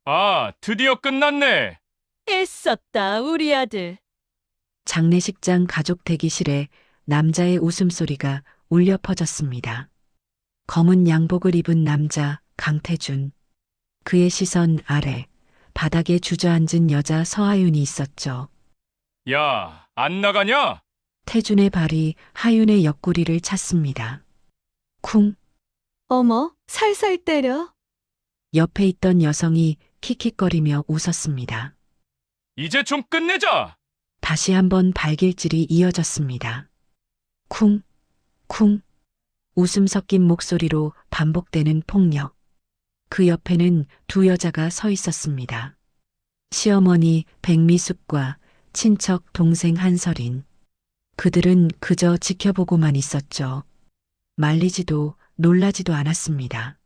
아, 드디어 끝났네. 애썼다, 우리 아들. 장례식장 가족 대기실에 남자의 웃음소리가 울려 퍼졌습니다. 검은 양복을 입은 남자 강태준. 그의 시선 아래 바닥에 주저앉은 여자 서하윤이 있었죠. 야, 안 나가냐? 태준의 발이 하윤의 옆구리를 찼습니다. 쿵. 어머, 살살 때려. 옆에 있던 여성이 킥킥거리며 웃었습니다. 이제 좀 끝내자. 다시 한번 발길질이 이어졌습니다. 쿵, 쿵. 웃음 섞인 목소리로 반복되는 폭력. 그 옆에는 두 여자가 서 있었습니다. 시어머니 백미숙과 친척 동생 한설인. 그들은 그저 지켜보고만 있었죠. 말리지도 놀라지도 않았습니다.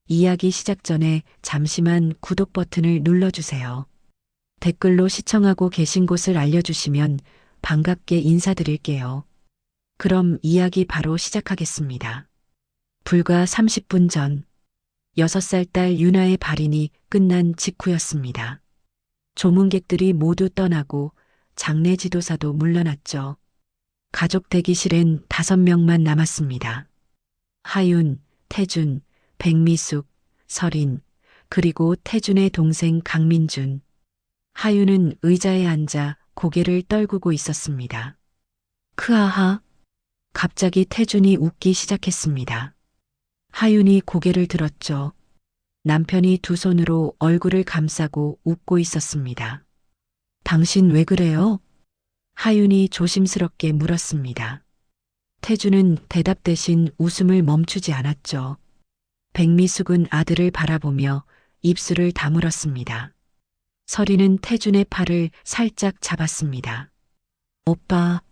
이야기 시작 전에 잠시만 구독 버튼을 눌러주세요. 댓글로 시청하고 계신 곳을 알려주시면 반갑게 인사드릴게요. 그럼 이야기 바로 시작하겠습니다. 불과 30분 전, 6살 딸 유나의 발인이 끝난 직후였습니다. 조문객들이 모두 떠나고 장례 지도사도 물러났죠. 가족 대기실엔 5명만 남았습니다. 하윤, 태준, 백미숙, 설인, 그리고 태준의 동생 강민준. 하윤은 의자에 앉아 고개를 떨구고 있었습니다. 크하하. 갑자기 태준이 웃기 시작했습니다. 하윤이 고개를 들었죠. 남편이 두 손으로 얼굴을 감싸고 웃고 있었습니다. 당신 왜 그래요? 하윤이 조심스럽게 물었습니다. 태준은 대답 대신 웃음을 멈추지 않았죠. 백미숙은 아들을 바라보며 입술을 다물었습니다. 설이는 태준의 팔을 살짝 잡았습니다. 오빠.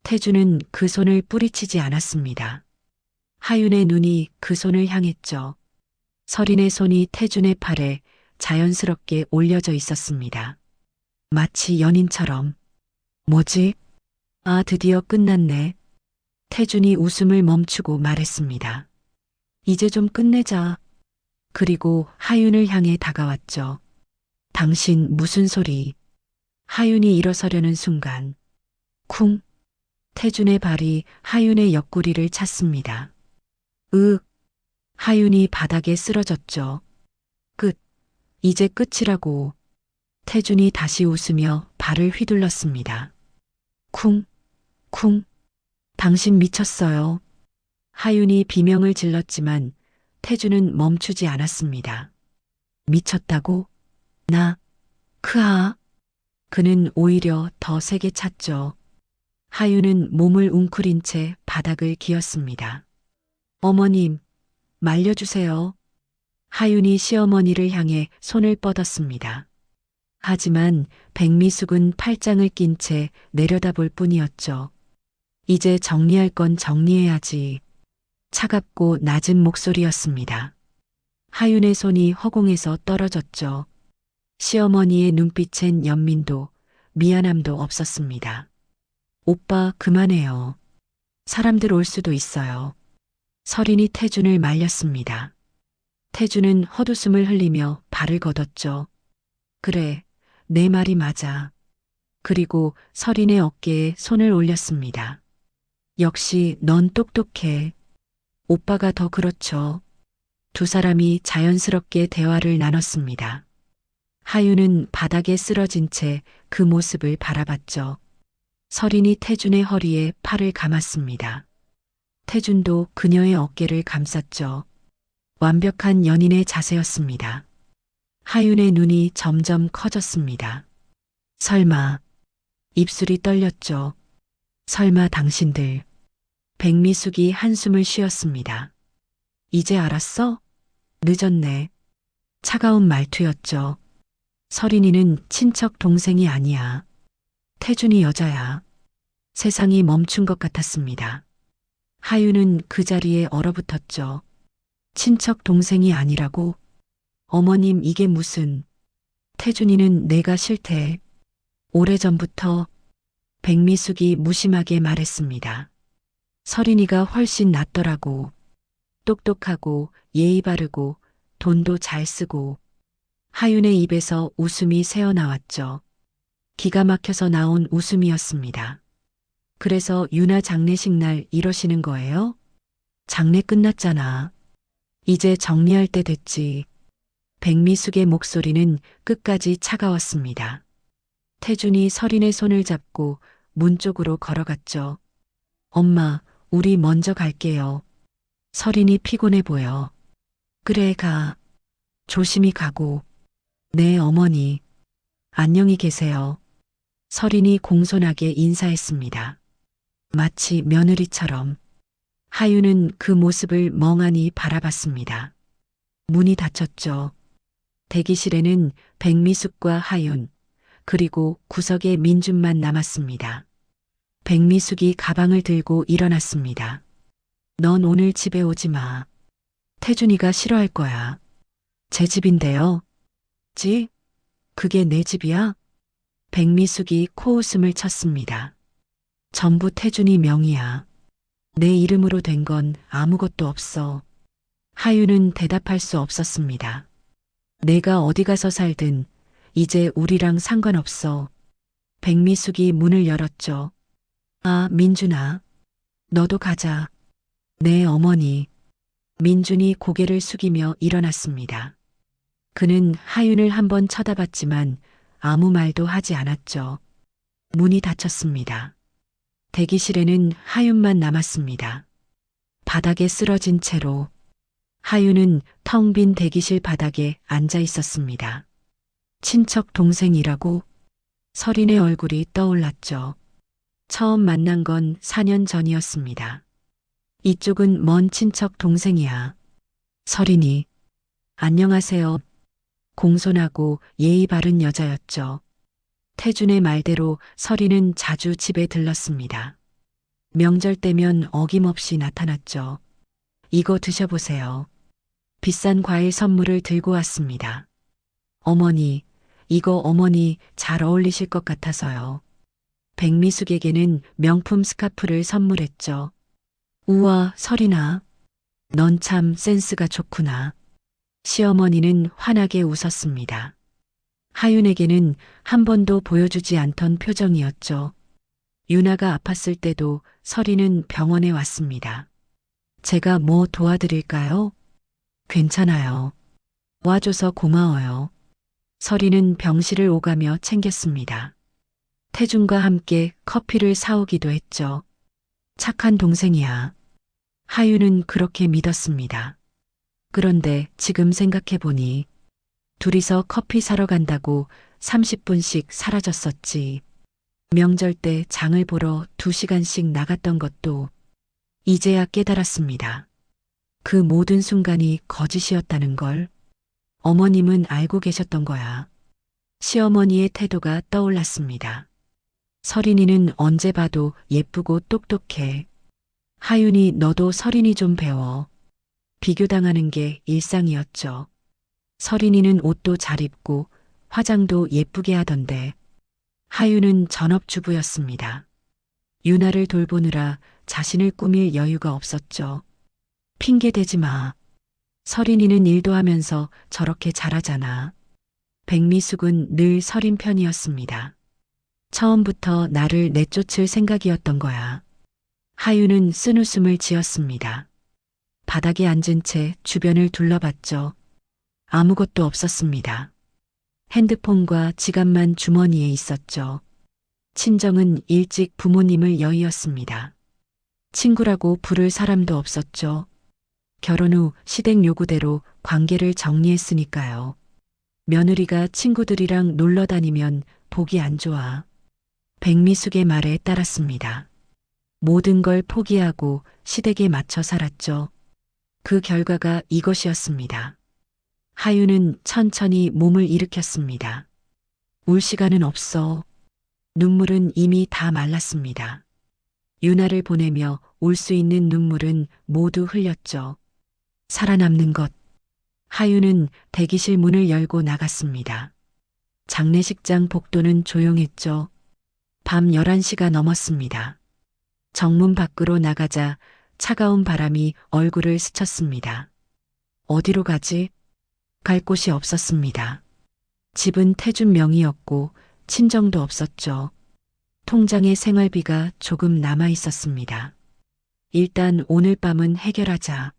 태준은 그 손을 뿌리치지 않았습니다. 하윤의 눈이 그 손을 향했죠. 설인의 손이 태준의 팔에 자연스럽게 올려져 있었습니다. 마치 연인처럼. 뭐지? 아, 드디어 끝났네. 태준이 웃음을 멈추고 말했습니다. 이제 좀 끝내자. 그리고 하윤을 향해 다가왔죠. 당신 무슨 소리? 하윤이 일어서려는 순간. 쿵. 태준의 발이 하윤의 옆구리를 찼습니다. 으. 하윤이 바닥에 쓰러졌죠. 끝. 이제 끝이라고. 태준이 다시 웃으며 발을 휘둘렀습니다. 쿵. 쿵. 당신 미쳤어요. 하윤이 비명을 질렀지만 태준은 멈추지 않았습니다. 미쳤다고? 나. 크아. 그는 오히려 더 세게 찼죠. 하윤은 몸을 웅크린 채 바닥을 기었습니다. 어머님, 말려주세요. 하윤이 시어머니를 향해 손을 뻗었습니다. 하지만 백미숙은 팔짱을 낀 채 내려다볼 뿐이었죠. 이제 정리할 건 정리해야지. 차갑고 낮은 목소리였습니다. 하윤의 손이 허공에서 떨어졌죠. 시어머니의 눈빛엔 연민도 미안함도 없었습니다. 오빠 그만해요. 사람들 올 수도 있어요. 설인이 태준을 말렸습니다. 태준은 헛웃음을 흘리며 발을 걷었죠. 그래, 내 말이 맞아. 그리고 설인의 어깨에 손을 올렸습니다. 역시 넌 똑똑해. 오빠가 더 그렇죠. 두 사람이 자연스럽게 대화를 나눴습니다. 하윤은 바닥에 쓰러진 채 그 모습을 바라봤죠. 설인이 태준의 허리에 팔을 감았습니다. 태준도 그녀의 어깨를 감쌌죠. 완벽한 연인의 자세였습니다. 하윤의 눈이 점점 커졌습니다. 설마. 입술이 떨렸죠. 설마 당신들. 백미숙이 한숨을 쉬었습니다. 이제 알았어? 늦었네. 차가운 말투였죠. 설인이는 친척 동생이 아니야. 태준이 여자야. 세상이 멈춘 것 같았습니다. 하윤은 그 자리에 얼어붙었죠. 친척 동생이 아니라고? 어머님 이게 무슨. 태준이는 내가 싫대. 오래전부터. 백미숙이 무심하게 말했습니다. 설인이가 훨씬 낫더라고. 똑똑하고 예의 바르고 돈도 잘 쓰고. 하윤의 입에서 웃음이 새어나왔죠. 기가 막혀서 나온 웃음이었습니다. 그래서 유나 장례식 날 이러시는 거예요? 장례 끝났잖아. 이제 정리할 때 됐지. 백미숙의 목소리는 끝까지 차가웠습니다. 태준이 설인의 손을 잡고 문 쪽으로 걸어갔죠. 엄마, 우리 먼저 갈게요. 설인이 피곤해 보여. 그래, 가. 조심히 가고. 네, 어머니. 안녕히 계세요. 설인이 공손하게 인사했습니다. 마치 며느리처럼. 하윤은 그 모습을 멍하니 바라봤습니다. 문이 닫혔죠. 대기실에는 백미숙과 하윤, 그리고 구석에 민준만 남았습니다. 백미숙이 가방을 들고 일어났습니다. 넌 오늘 집에 오지 마. 태준이가 싫어할 거야. 제 집인데요. 지? 그게 내 집이야? 백미숙이 코웃음을 쳤습니다. 전부 태준이 명의야. 내 이름으로 된 건 아무것도 없어. 하윤은 대답할 수 없었습니다. 내가 어디 가서 살든 이제 우리랑 상관없어. 백미숙이 문을 열었죠. 아, 민준아. 너도 가자. 네, 어머니. 민준이 고개를 숙이며 일어났습니다. 그는 하윤을 한번 쳐다봤지만 아무 말도 하지 않았죠. 문이 닫혔습니다. 대기실에는 하윤만 남았습니다. 바닥에 쓰러진 채로 하윤은 텅 빈 대기실 바닥에 앉아 있었습니다. 친척 동생이라고? 설인의 얼굴이 떠올랐죠. 처음 만난 건 4년 전이었습니다. 이쪽은 먼 친척 동생이야. 설인이. 안녕하세요. 공손하고 예의 바른 여자였죠. 태준의 말대로 설인은 자주 집에 들렀습니다. 명절 때면 어김없이 나타났죠. 이거 드셔보세요. 비싼 과일 선물을 들고 왔습니다. 어머니, 이거 어머니 잘 어울리실 것 같아서요. 백미숙에게는 명품 스카프를 선물했죠. 우와, 설인아. 넌 참 센스가 좋구나. 시어머니는 환하게 웃었습니다. 하윤에게는 한 번도 보여주지 않던 표정이었죠. 유나가 아팠을 때도 설이는 병원에 왔습니다. 제가 뭐 도와드릴까요? 괜찮아요. 와줘서 고마워요. 설이는 병실을 오가며 챙겼습니다. 태준과 함께 커피를 사오기도 했죠. 착한 동생이야. 하윤은 그렇게 믿었습니다. 그런데 지금 생각해보니 둘이서 커피 사러 간다고 30분씩 사라졌었지. 명절 때 장을 보러 2시간씩 나갔던 것도 이제야 깨달았습니다. 그 모든 순간이 거짓이었다는 걸 어머님은 알고 계셨던 거야. 시어머니의 태도가 떠올랐습니다. 설인이는 언제 봐도 예쁘고 똑똑해. 하윤이 너도 설인이 좀 배워. 비교당하는 게 일상이었죠. 설인이는 옷도 잘 입고 화장도 예쁘게 하던데 하윤은 전업주부였습니다. 유나를 돌보느라 자신을 꾸밀 여유가 없었죠. 핑계 대지 마. 설인이는 일도 하면서 저렇게 잘하잖아. 백미숙은 늘 설인 편이었습니다. 처음부터 나를 내쫓을 생각이었던 거야. 하윤은 쓴웃음을 지었습니다. 바닥에 앉은 채 주변을 둘러봤죠. 아무것도 없었습니다. 핸드폰과 지갑만 주머니에 있었죠. 친정은 일찍 부모님을 여의었습니다. 친구라고 부를 사람도 없었죠. 결혼 후 시댁 요구대로 관계를 정리했으니까요. 며느리가 친구들이랑 놀러 다니면 보기 안 좋아. 백미숙의 말에 따랐습니다. 모든 걸 포기하고 시댁에 맞춰 살았죠. 그 결과가 이것이었습니다. 하윤은 천천히 몸을 일으켰습니다. 울 시간은 없어. 눈물은 이미 다 말랐습니다. 유나를 보내며 울 수 있는 눈물은 모두 흘렸죠. 살아남는 것. 하윤은 대기실 문을 열고 나갔습니다. 장례식장 복도는 조용했죠. 밤 11시가 넘었습니다. 정문 밖으로 나가자 차가운 바람이 얼굴을 스쳤습니다. 어디로 가지? 갈 곳이 없었습니다. 집은 태준 명의였고 친정도 없었죠. 통장에 생활비가 조금 남아 있었습니다. 일단 오늘 밤은 해결하자.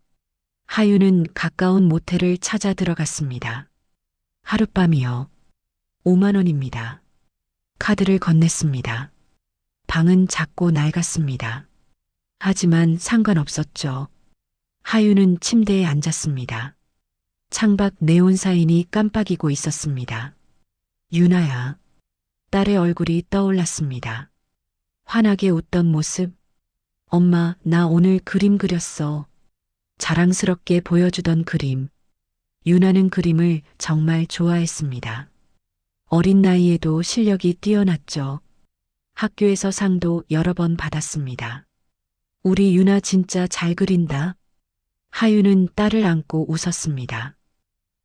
하유는 가까운 모텔을 찾아 들어갔습니다. 하룻밤이요. 5만 원입니다. 카드를 건넸습니다. 방은 작고 낡았습니다. 하지만 상관없었죠. 하유는 침대에 앉았습니다. 창밖 네온 사인이 깜빡이고 있었습니다. 유나야. 딸의 얼굴이 떠올랐습니다. 환하게 웃던 모습. 엄마, 나 오늘 그림 그렸어. 자랑스럽게 보여주던 그림. 유나는 그림을 정말 좋아했습니다. 어린 나이에도 실력이 뛰어났죠. 학교에서 상도 여러 번 받았습니다. 우리 유나 진짜 잘 그린다. 하유는 딸을 안고 웃었습니다.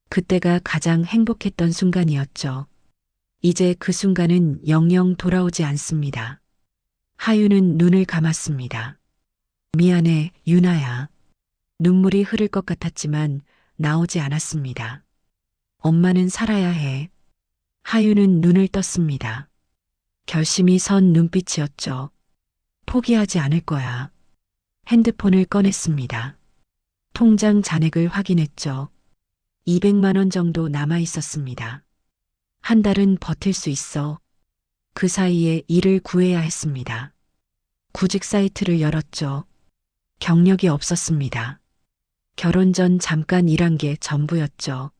그때가 가장 행복했던 순간이었죠. 이제 그 순간은 영영 돌아오지 않습니다. 하유는 눈을 감았습니다. 미안해, 유나야. 눈물이 흐를 것 같았지만 나오지 않았습니다. 엄마는 살아야 해. 하유는 눈을 떴습니다. 결심이 선 눈빛이었죠. 포기하지 않을 거야. 핸드폰을 꺼냈습니다. 통장 잔액을 확인했죠. 200만 원 정도 남아 있었습니다. 한 달은 버틸 수 있어. 그 사이에 일을 구해야 했습니다. 구직 사이트를 열었죠. 경력이 없었습니다. 결혼 전 잠깐 일한 게 전부였죠.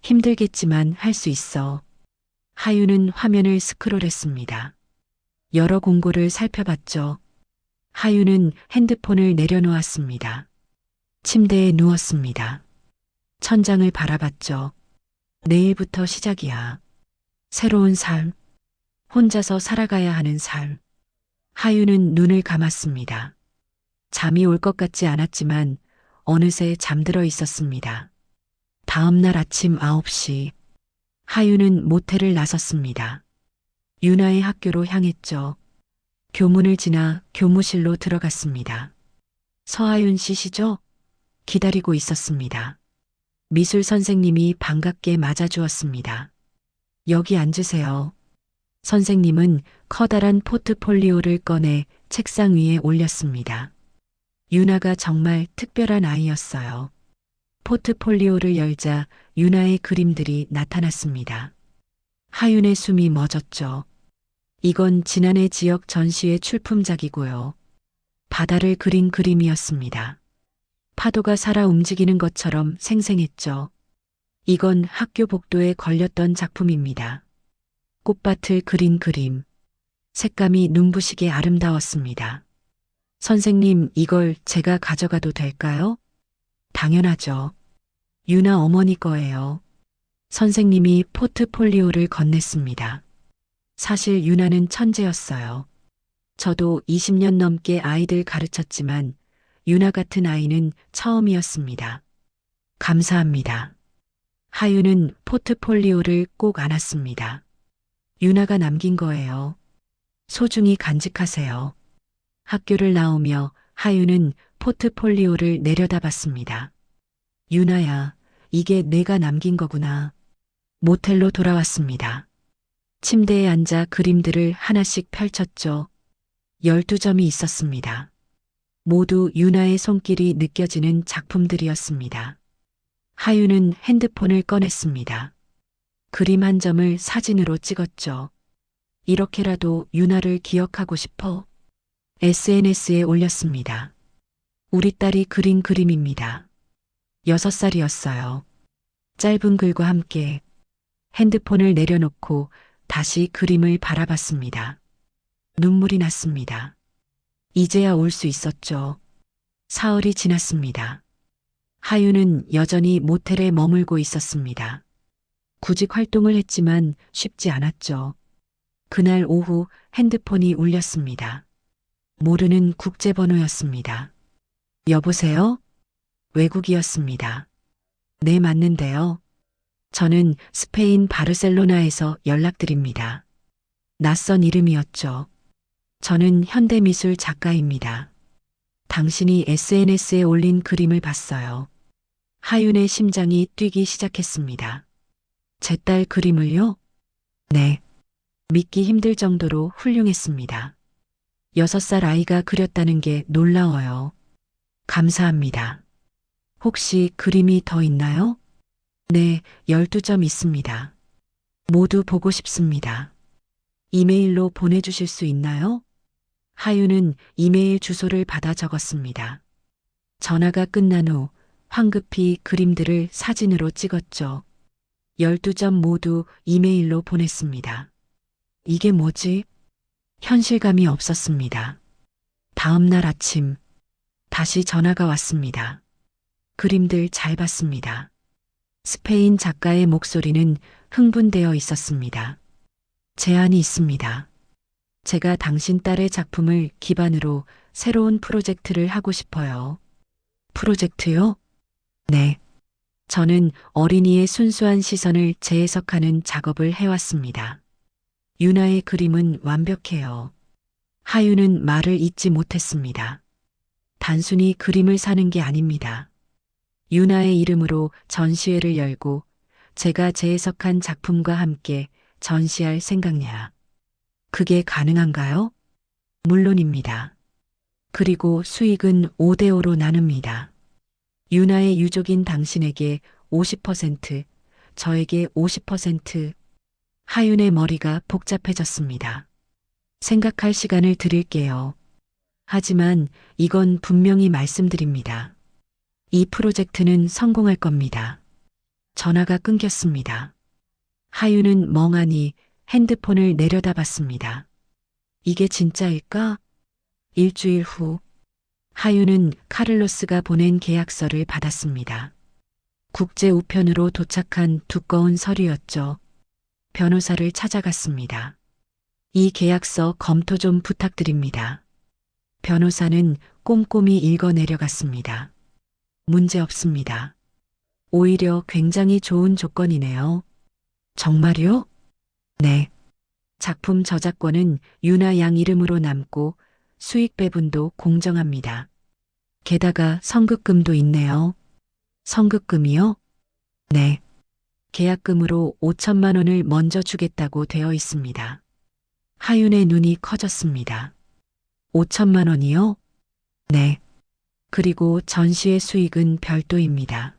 힘들겠지만 할 수 있어. 하유는 화면을 스크롤했습니다. 여러 공고를 살펴봤죠. 하유는 핸드폰을 내려놓았습니다. 침대에 누웠습니다. 천장을 바라봤죠. 내일부터 시작이야. 새로운 삶. 혼자서 살아가야 하는 삶. 하유는 눈을 감았습니다. 잠이 올 것 같지 않았지만 어느새 잠들어 있었습니다. 다음 날 아침 9시. 하유는 모텔을 나섰습니다. 유나의 학교로 향했죠. 교문을 지나 교무실로 들어갔습니다. 서하윤 씨시죠? 기다리고 있었습니다. 미술 선생님이 반갑게 맞아주었습니다. 여기 앉으세요. 선생님은 커다란 포트폴리오를 꺼내 책상 위에 올렸습니다. 유나가 정말 특별한 아이였어요. 포트폴리오를 열자 유나의 그림들이 나타났습니다. 하윤의 숨이 멎었죠. 이건 지난해 지역 전시회 출품작이고요. 바다를 그린 그림이었습니다. 파도가 살아 움직이는 것처럼 생생했죠. 이건 학교 복도에 걸렸던 작품입니다. 꽃밭을 그린 그림. 색감이 눈부시게 아름다웠습니다. 선생님, 이걸 제가 가져가도 될까요? 당연하죠. 유나 어머니 거예요. 선생님이 포트폴리오를 건넸습니다. 사실 유나는 천재였어요. 저도 20년 넘게 아이들 가르쳤지만 유나 같은 아이는 처음이었습니다. 감사합니다. 하유는 포트폴리오를 꼭 안았습니다. 유나가 남긴 거예요. 소중히 간직하세요. 학교를 나오며 하유는 포트폴리오를 내려다봤습니다. 유나야, 이게 내가 남긴 거구나. 모텔로 돌아왔습니다. 침대에 앉아 그림들을 하나씩 펼쳤죠. 12점이 있었습니다. 모두 유나의 손길이 느껴지는 작품들이었습니다. 하유는 핸드폰을 꺼냈습니다. 그림 한 점을 사진으로 찍었죠. 이렇게라도 유나를 기억하고 싶어 SNS에 올렸습니다. 우리 딸이 그린 그림입니다. 6살이었어요. 짧은 글과 함께 핸드폰을 내려놓고 다시 그림을 바라봤습니다. 눈물이 났습니다. 이제야 올 수 있었죠. 사흘이 지났습니다. 하유는 여전히 모텔에 머물고 있었습니다. 구직 활동을 했지만 쉽지 않았죠. 그날 오후 핸드폰이 울렸습니다. 모르는 국제번호였습니다. 여보세요? 외국이었습니다. 네, 맞는데요. 저는 스페인 바르셀로나에서 연락드립니다. 낯선 이름이었죠. 저는 현대미술 작가입니다. 당신이 SNS에 올린 그림을 봤어요. 하윤의 심장이 뛰기 시작했습니다. 제 딸 그림을요? 네. 믿기 힘들 정도로 훌륭했습니다. 6살 아이가 그렸다는 게 놀라워요. 감사합니다. 혹시 그림이 더 있나요? 네, 12점 있습니다. 모두 보고 싶습니다. 이메일로 보내주실 수 있나요? 하유는 이메일 주소를 받아 적었습니다. 전화가 끝난 후 황급히 그림들을 사진으로 찍었죠. 12점 모두 이메일로 보냈습니다. 이게 뭐지? 현실감이 없었습니다. 다음 날 아침, 다시 전화가 왔습니다. 그림들 잘 봤습니다. 스페인 작가의 목소리는 흥분되어 있었습니다. 제안이 있습니다. 제가 당신 딸의 작품을 기반으로 새로운 프로젝트를 하고 싶어요. 프로젝트요? 네. 저는 어린이의 순수한 시선을 재해석하는 작업을 해왔습니다. 유나의 그림은 완벽해요. 하유는 말을 잇지 못했습니다. 단순히 그림을 사는 게 아닙니다. 유나의 이름으로 전시회를 열고 제가 재해석한 작품과 함께 전시할 생각이야. 그게 가능한가요? 물론입니다. 그리고 수익은 5대5로 나눕니다. 유나의 유족인 당신에게 50%, 저에게 50%. 하윤의 머리가 복잡해졌습니다. 생각할 시간을 드릴게요. 하지만 이건 분명히 말씀드립니다. 이 프로젝트는 성공할 겁니다. 전화가 끊겼습니다. 하윤은 멍하니 핸드폰을 내려다봤습니다. 이게 진짜일까? 일주일 후 하윤은 카를로스가 보낸 계약서를 받았습니다. 국제 우편으로 도착한 두꺼운 서류였죠. 변호사를 찾아갔습니다. 이 계약서 검토 좀 부탁드립니다. 변호사는 꼼꼼히 읽어 내려갔습니다. 문제 없습니다. 오히려 굉장히 좋은 조건이네요. 정말요? 네. 작품 저작권은 유나 양 이름으로 남고 수익 배분도 공정합니다. 게다가 선급금도 있네요. 선급금이요? 네. 계약금으로 5천만 원을 먼저 주겠다고 되어 있습니다. 하윤의 눈이 커졌습니다. 5천만 원이요? 네. 그리고 전시의 수익은 별도입니다.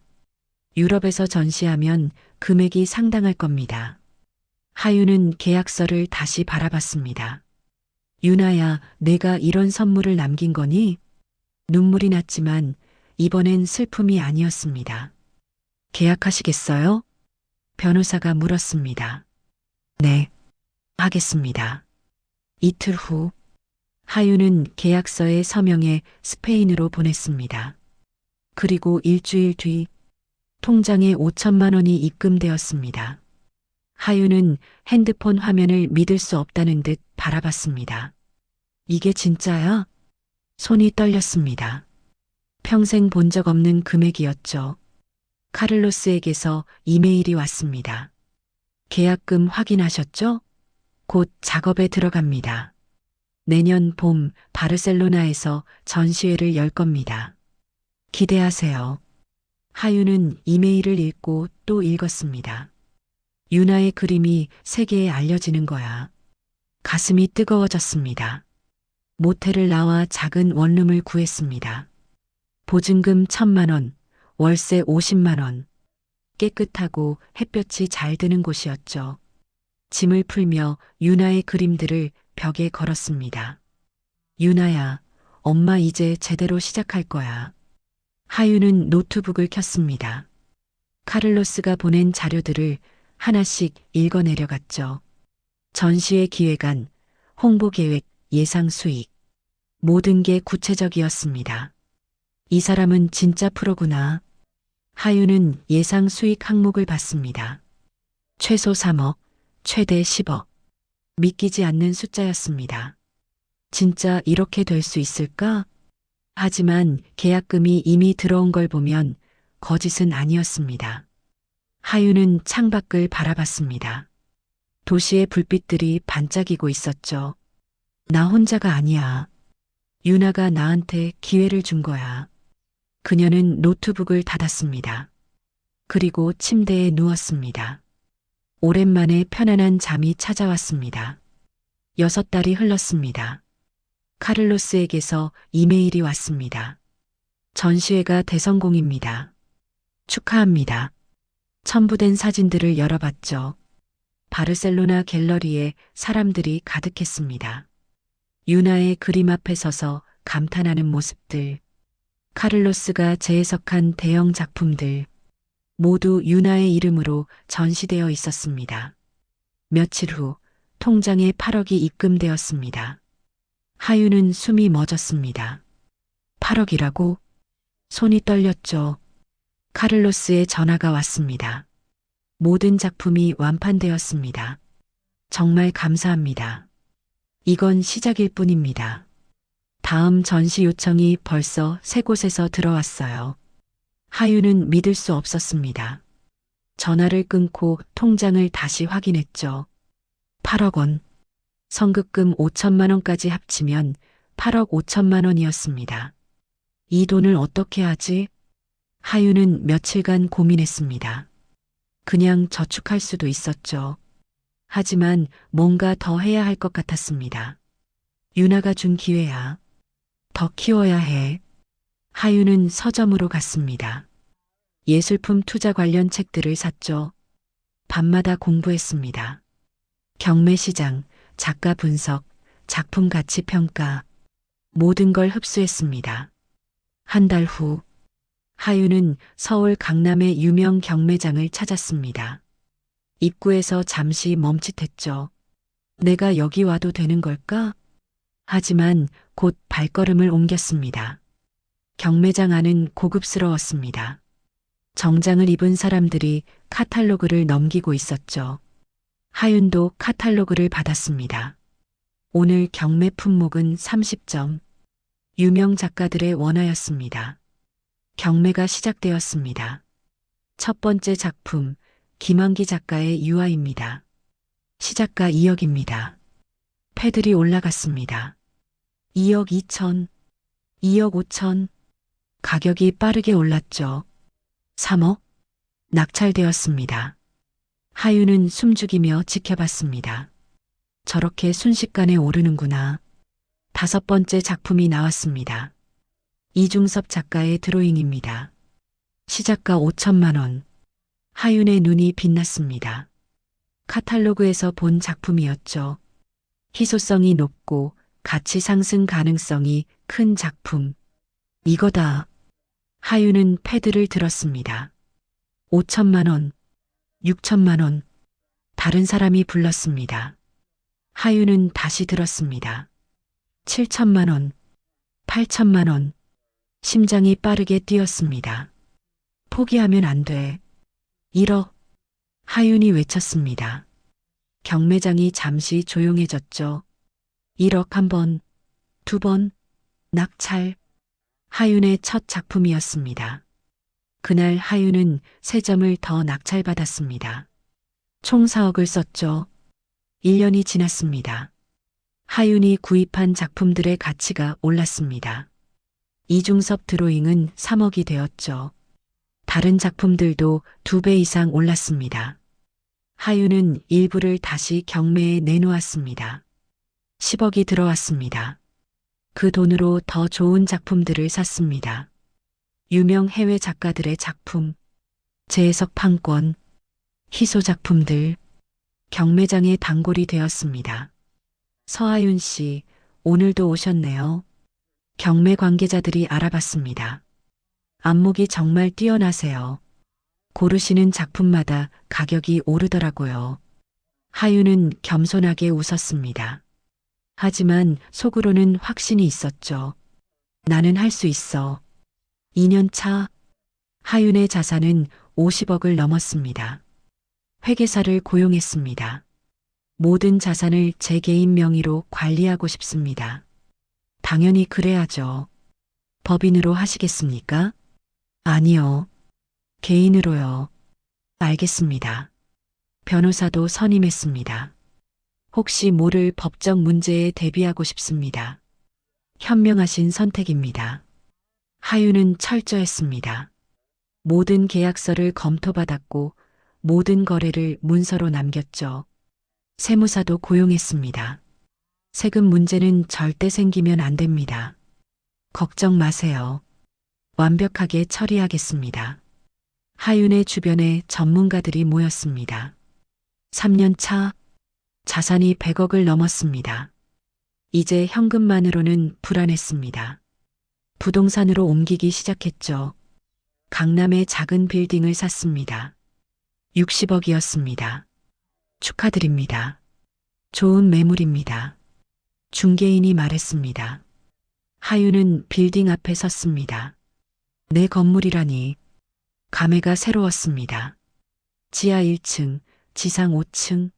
유럽에서 전시하면 금액이 상당할 겁니다. 하윤은 계약서를 다시 바라봤습니다. 유나야, 내가 이런 선물을 남긴 거니? 눈물이 났지만 이번엔 슬픔이 아니었습니다. 계약하시겠어요? 변호사가 물었습니다. 네, 하겠습니다. 이틀 후 하윤은 계약서에 서명해 스페인으로 보냈습니다. 그리고 일주일 뒤 통장에 5천만 원이 입금되었습니다. 하윤은 핸드폰 화면을 믿을 수 없다는 듯 바라봤습니다. 이게 진짜야? 손이 떨렸습니다. 평생 본 적 없는 금액이었죠. 카를로스에게서 이메일이 왔습니다. 계약금 확인하셨죠? 곧 작업에 들어갑니다. 내년 봄 바르셀로나에서 전시회를 열 겁니다. 기대하세요. 하윤은 이메일을 읽고 또 읽었습니다. 유나의 그림이 세계에 알려지는 거야. 가슴이 뜨거워졌습니다. 모텔을 나와 작은 원룸을 구했습니다. 보증금 1,000만 원, 월세 50만 원. 깨끗하고 햇볕이 잘 드는 곳이었죠. 짐을 풀며 유나의 그림들을 벽에 걸었습니다. 유나야, 엄마 이제 제대로 시작할 거야. 하윤은 노트북을 켰습니다. 카를로스가 보낸 자료들을 하나씩 읽어 내려갔죠. 전시회 기획안, 홍보 계획, 예상 수익. 모든 게 구체적이었습니다. 이 사람은 진짜 프로구나. 하윤은 예상 수익 항목을 봤습니다. 최소 3억, 최대 10억. 믿기지 않는 숫자였습니다. 진짜 이렇게 될 수 있을까? 하지만 계약금이 이미 들어온 걸 보면 거짓은 아니었습니다. 하윤은 창밖을 바라봤습니다. 도시의 불빛들이 반짝이고 있었죠. 나 혼자가 아니야. 유나가 나한테 기회를 준 거야. 그녀는 노트북을 닫았습니다. 그리고 침대에 누웠습니다. 오랜만에 편안한 잠이 찾아왔습니다. 6달이 흘렀습니다. 카를로스에게서 이메일이 왔습니다. 전시회가 대성공입니다. 축하합니다. 첨부된 사진들을 열어봤죠. 바르셀로나 갤러리에 사람들이 가득했습니다. 유나의 그림 앞에 서서 감탄하는 모습들, 카를로스가 재해석한 대형 작품들, 모두 유나의 이름으로 전시되어 있었습니다. 며칠 후 통장에 8억이 입금되었습니다. 하유는 숨이 멎었습니다. 8억이라고? 손이 떨렸죠. 카를로스의 전화가 왔습니다. 모든 작품이 완판되었습니다. 정말 감사합니다. 이건 시작일 뿐입니다. 다음 전시 요청이 벌써 3곳에서 들어왔어요. 하유는 믿을 수 없었습니다. 전화를 끊고 통장을 다시 확인했죠. 8억 원. 선급금 5천만 원까지 합치면 8억 5천만 원이었습니다. 이 돈을 어떻게 하지? 하유는 며칠간 고민했습니다. 그냥 저축할 수도 있었죠. 하지만 뭔가 더 해야 할 것 같았습니다. 유나가 준 기회야. 더 키워야 해. 하유는 서점으로 갔습니다. 예술품 투자 관련 책들을 샀죠. 밤마다 공부했습니다. 경매시장, 작가 분석, 작품 가치 평가, 모든 걸 흡수했습니다. 한 달 후, 하유는 서울 강남의 유명 경매장을 찾았습니다. 입구에서 잠시 멈칫했죠. 내가 여기 와도 되는 걸까? 하지만 곧 발걸음을 옮겼습니다. 경매장 안은 고급스러웠습니다. 정장을 입은 사람들이 카탈로그를 넘기고 있었죠. 하윤도 카탈로그를 받았습니다. 오늘 경매 품목은 30점. 유명 작가들의 원화였습니다. 경매가 시작되었습니다. 첫 번째 작품, 김환기 작가의 유화입니다. 시작가 2억입니다. 패들이 올라갔습니다. 2억 2천, 2억 5천. 가격이 빠르게 올랐죠. 3억? 낙찰되었습니다. 하유는 숨죽이며 지켜봤습니다. 저렇게 순식간에 오르는구나. 5번째 작품이 나왔습니다. 이중섭 작가의 드로잉입니다. 시작가 5천만 원. 하윤의 눈이 빛났습니다. 카탈로그에서 본 작품이었죠. 희소성이 높고 가치 상승 가능성이 큰 작품. 이거다. 하윤은 패드를 들었습니다. 5천만 원, 6천만 원. 다른 사람이 불렀습니다. 하윤은 다시 들었습니다. 7천만 원, 8천만 원. 심장이 빠르게 뛰었습니다. 포기하면 안 돼. 1억. 하윤이 외쳤습니다. 경매장이 잠시 조용해졌죠. 1억 한 번, 2번, 낙찰. 하윤의 첫 작품이었습니다. 그날 하윤은 3점을 더 낙찰받았습니다. 총 4억을 썼죠. 1년이 지났습니다. 하윤이 구입한 작품들의 가치가 올랐습니다. 이중섭 드로잉은 3억이 되었죠. 다른 작품들도 2배 이상 올랐습니다. 하윤은 일부를 다시 경매에 내놓았습니다. 10억이 들어왔습니다. 그 돈으로 더 좋은 작품들을 샀습니다. 유명 해외 작가들의 작품, 재해석 판권, 희소 작품들, 경매장의 단골이 되었습니다. 서하윤 씨, 오늘도 오셨네요. 경매 관계자들이 알아봤습니다. 안목이 정말 뛰어나세요. 고르시는 작품마다 가격이 오르더라고요. 하윤은 겸손하게 웃었습니다. 하지만 속으로는 확신이 있었죠. 나는 할 수 있어. 2년 차 하윤의 자산은 50억을 넘었습니다. 회계사를 고용했습니다. 모든 자산을 제 개인 명의로 관리하고 싶습니다. 당연히 그래야죠. 법인으로 하시겠습니까? 아니요. 개인으로요. 알겠습니다. 변호사도 선임했습니다. 혹시 모를 법적 문제에 대비하고 싶습니다. 현명하신 선택입니다. 하윤은 철저했습니다. 모든 계약서를 검토받았고 모든 거래를 문서로 남겼죠. 세무사도 고용했습니다. 세금 문제는 절대 생기면 안 됩니다. 걱정 마세요. 완벽하게 처리하겠습니다. 하윤의 주변에 전문가들이 모였습니다. 3년 차 자산이 100억을 넘었습니다. 이제 현금만으로는 불안했습니다. 부동산으로 옮기기 시작했죠. 강남에 작은 빌딩을 샀습니다. 60억이었습니다. 축하드립니다. 좋은 매물입니다. 중개인이 말했습니다. 하윤은 빌딩 앞에 섰습니다. 내 건물이라니. 감회가 새로웠습니다. 지하 1층, 지상 5층.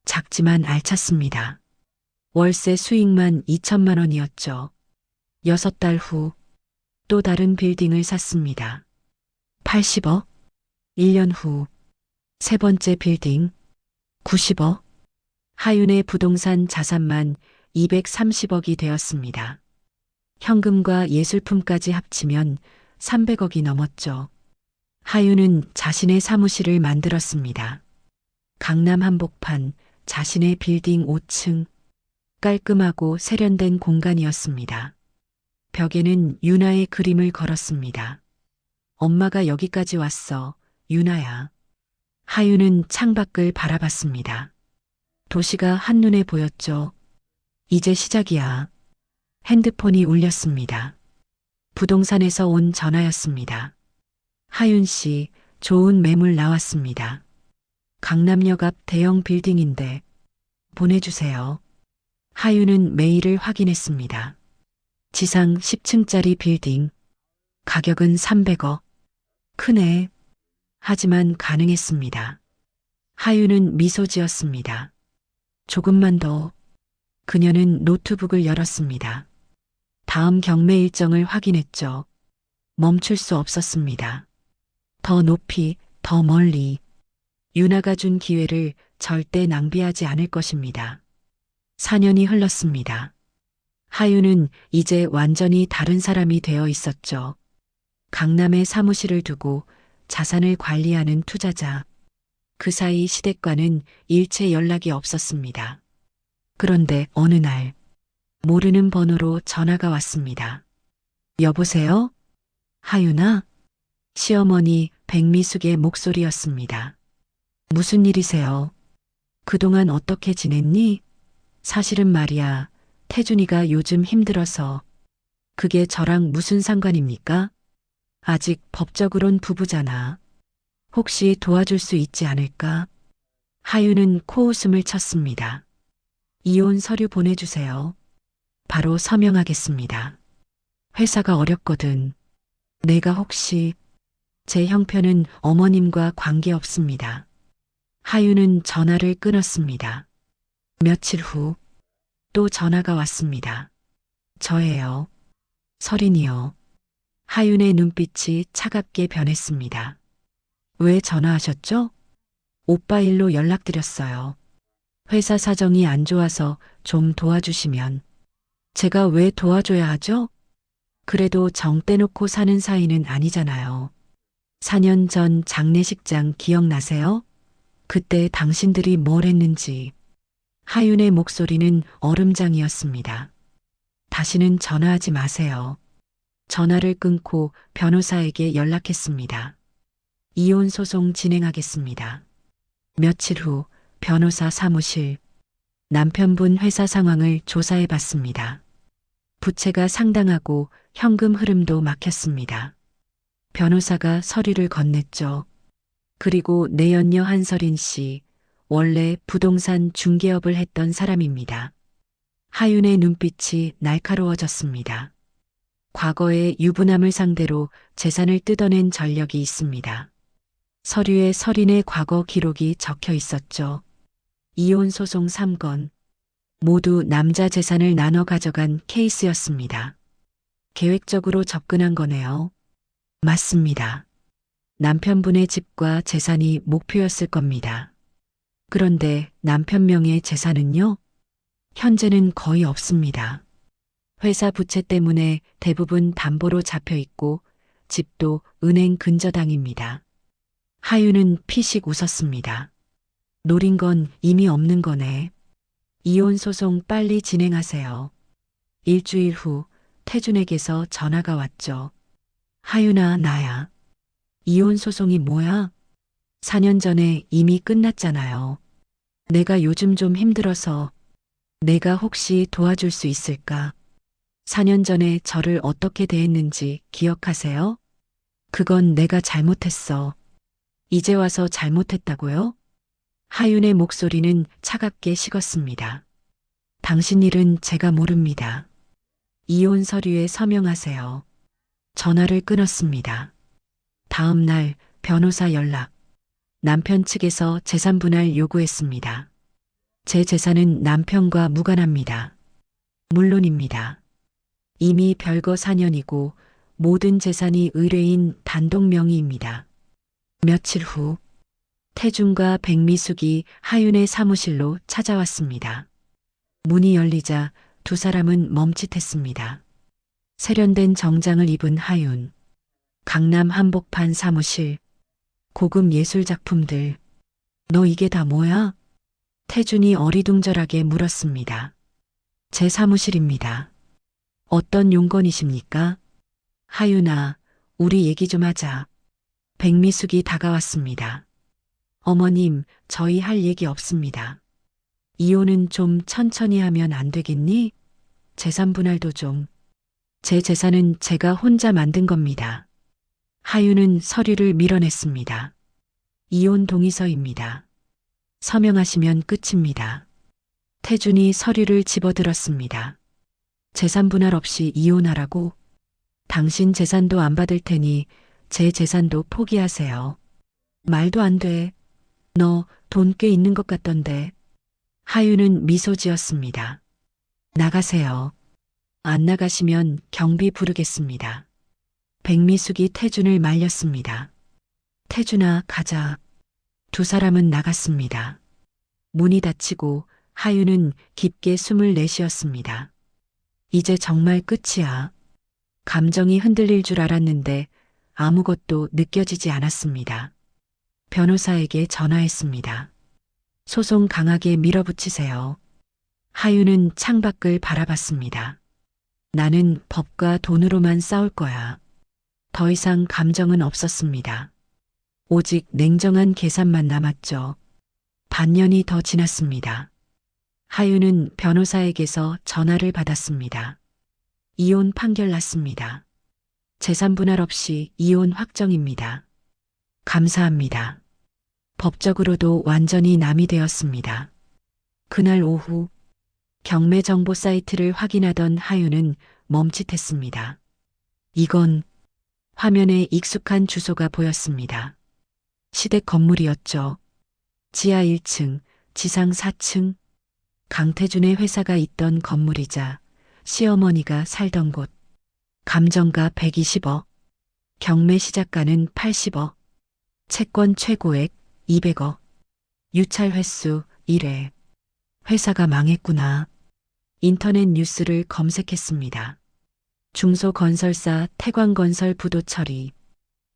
작지만 알찼습니다. 월세 수익만 2천만 원이었죠. 6달 후 또 다른 빌딩을 샀습니다. 80억. 1년 후 세 번째 빌딩 90억. 하윤의 부동산 자산만 230억이 되었습니다. 현금과 예술품까지 합치면 300억이 넘었죠. 하윤은 자신의 사무실을 만들었습니다. 강남 한복판 자신의 빌딩 5층. 깔끔하고 세련된 공간이었습니다. 벽에는 유나의 그림을 걸었습니다. 엄마가 여기까지 왔어, 유나야. 하윤은 창밖을 바라봤습니다. 도시가 한눈에 보였죠. 이제 시작이야. 핸드폰이 울렸습니다. 부동산에서 온 전화였습니다. 하윤 씨, 좋은 매물 나왔습니다. 강남역 앞 대형 빌딩인데 보내주세요. 하윤은 메일을 확인했습니다. 지상 10층짜리 빌딩. 가격은 300억. 크네. 하지만 가능했습니다. 하윤은 미소 지었습니다. 조금만 더. 그녀는 노트북을 열었습니다. 다음 경매 일정을 확인했죠. 멈출 수 없었습니다. 더 높이, 더 멀리. 유나가 준 기회를 절대 낭비하지 않을 것입니다. 4년이 흘렀습니다. 하윤은 이제 완전히 다른 사람이 되어 있었죠. 강남에 사무실을 두고 자산을 관리하는 투자자. 그 사이 시댁과는 일체 연락이 없었습니다. 그런데 어느 날 모르는 번호로 전화가 왔습니다. 여보세요? 하윤아? 시어머니 백미숙의 목소리였습니다. 무슨 일이세요? 그동안 어떻게 지냈니? 사실은 말이야, 태준이가 요즘 힘들어서. 그게 저랑 무슨 상관입니까? 아직 법적으론 부부잖아. 혹시 도와줄 수 있지 않을까? 하윤은 코웃음을 쳤습니다. 이혼 서류 보내주세요. 바로 서명하겠습니다. 회사가 어렵거든. 내가 혹시... 제 형편은 어머님과 관계없습니다. 하윤은 전화를 끊었습니다. 며칠 후 또 전화가 왔습니다. 저예요. 설인이요. 하윤의 눈빛이 차갑게 변했습니다. 왜 전화하셨죠? 오빠 일로 연락드렸어요. 회사 사정이 안 좋아서 좀 도와주시면. 제가 왜 도와줘야 하죠? 그래도 정 떼놓고 사는 사이는 아니잖아요. 4년 전 장례식장 기억나세요? 그때 당신들이 뭘 했는지. 하윤의 목소리는 얼음장이었습니다. 다시는 전화하지 마세요. 전화를 끊고 변호사에게 연락했습니다. 이혼 소송 진행하겠습니다. 며칠 후 변호사 사무실. 남편분 회사 상황을 조사해 봤습니다. 부채가 상당하고 현금 흐름도 막혔습니다. 변호사가 서류를 건넸죠. 그리고 내연녀 한설인 씨, 원래 부동산 중개업을 했던 사람입니다. 하윤의 눈빛이 날카로워졌습니다. 과거의 유부남을 상대로 재산을 뜯어낸 전력이 있습니다. 서류에 설인의 과거 기록이 적혀 있었죠. 이혼 소송 3건. 모두 남자 재산을 나눠 가져간 케이스였습니다. 계획적으로 접근한 거네요. 맞습니다. 남편분의 집과 재산이 목표였을 겁니다. 그런데 남편 명의 재산은요? 현재는 거의 없습니다. 회사 부채 때문에 대부분 담보로 잡혀 있고 집도 은행 근저당입니다. 하윤은 피식 웃었습니다. 노린 건 이미 없는 거네. 이혼 소송 빨리 진행하세요. 일주일 후 태준에게서 전화가 왔죠. 하윤아, 나야. 이혼 소송이 뭐야? 4년 전에 이미 끝났잖아요. 내가 요즘 좀 힘들어서 내가 혹시 도와줄 수 있을까? 4년 전에 저를 어떻게 대했는지 기억하세요? 그건 내가 잘못했어. 이제 와서 잘못했다고요? 하윤의 목소리는 차갑게 식었습니다. 당신 일은 제가 모릅니다. 이혼 서류에 서명하세요. 전화를 끊었습니다. 다음 날 변호사 연락. 남편 측에서 재산 분할 요구했습니다. 제 재산은 남편과 무관합니다. 물론입니다. 이미 별거 4년이고 모든 재산이 의뢰인 단독 명의입니다. 며칠 후 태준과 백미숙이 하윤의 사무실로 찾아왔습니다. 문이 열리자 두 사람은 멈칫했습니다. 세련된 정장을 입은 하윤. 강남 한복판 사무실. 고급 예술 작품들. 너 이게 다 뭐야? 태준이 어리둥절하게 물었습니다. 제 사무실입니다. 어떤 용건이십니까? 하윤아, 우리 얘기 좀 하자. 백미숙이 다가왔습니다. 어머님, 저희 할 얘기 없습니다. 이혼은 좀 천천히 하면 안 되겠니? 재산 분할도 좀. 제 재산은 제가 혼자 만든 겁니다. 하윤은 서류를 밀어냈습니다. 이혼 동의서입니다. 서명하시면 끝입니다. 태준이 서류를 집어들었습니다. 재산 분할 없이 이혼하라고? 당신 재산도 안 받을 테니 제 재산도 포기하세요. 말도 안 돼. 너 돈 꽤 있는 것 같던데. 하윤은 미소 지었습니다. 나가세요. 안 나가시면 경비 부르겠습니다. 백미숙이 태준을 말렸습니다. 태준아, 가자. 두 사람은 나갔습니다. 문이 닫히고 하윤은 깊게 숨을 내쉬었습니다. 이제 정말 끝이야. 감정이 흔들릴 줄 알았는데 아무것도 느껴지지 않았습니다. 변호사에게 전화했습니다. 소송 강하게 밀어붙이세요. 하윤은 창밖을 바라봤습니다. 나는 법과 돈으로만 싸울 거야. 더 이상 감정은 없었습니다. 오직 냉정한 계산만 남았죠. 반년이 더 지났습니다. 하윤은 변호사에게서 전화를 받았습니다. 이혼 판결 났습니다. 재산 분할 없이 이혼 확정입니다. 감사합니다. 법적으로도 완전히 남이 되었습니다. 그날 오후 경매 정보 사이트를 확인하던 하윤은 멈칫했습니다. 이건 화면에 익숙한 주소가 보였습니다. 시댁 건물이었죠. 지하 1층, 지상 4층. 강태준의 회사가 있던 건물이자 시어머니가 살던 곳. 감정가 120억. 경매 시작가는 80억. 채권 최고액 200억. 유찰 횟수 1회. 회사가 망했구나. 인터넷 뉴스를 검색했습니다. 중소건설사 태광건설 부도 처리.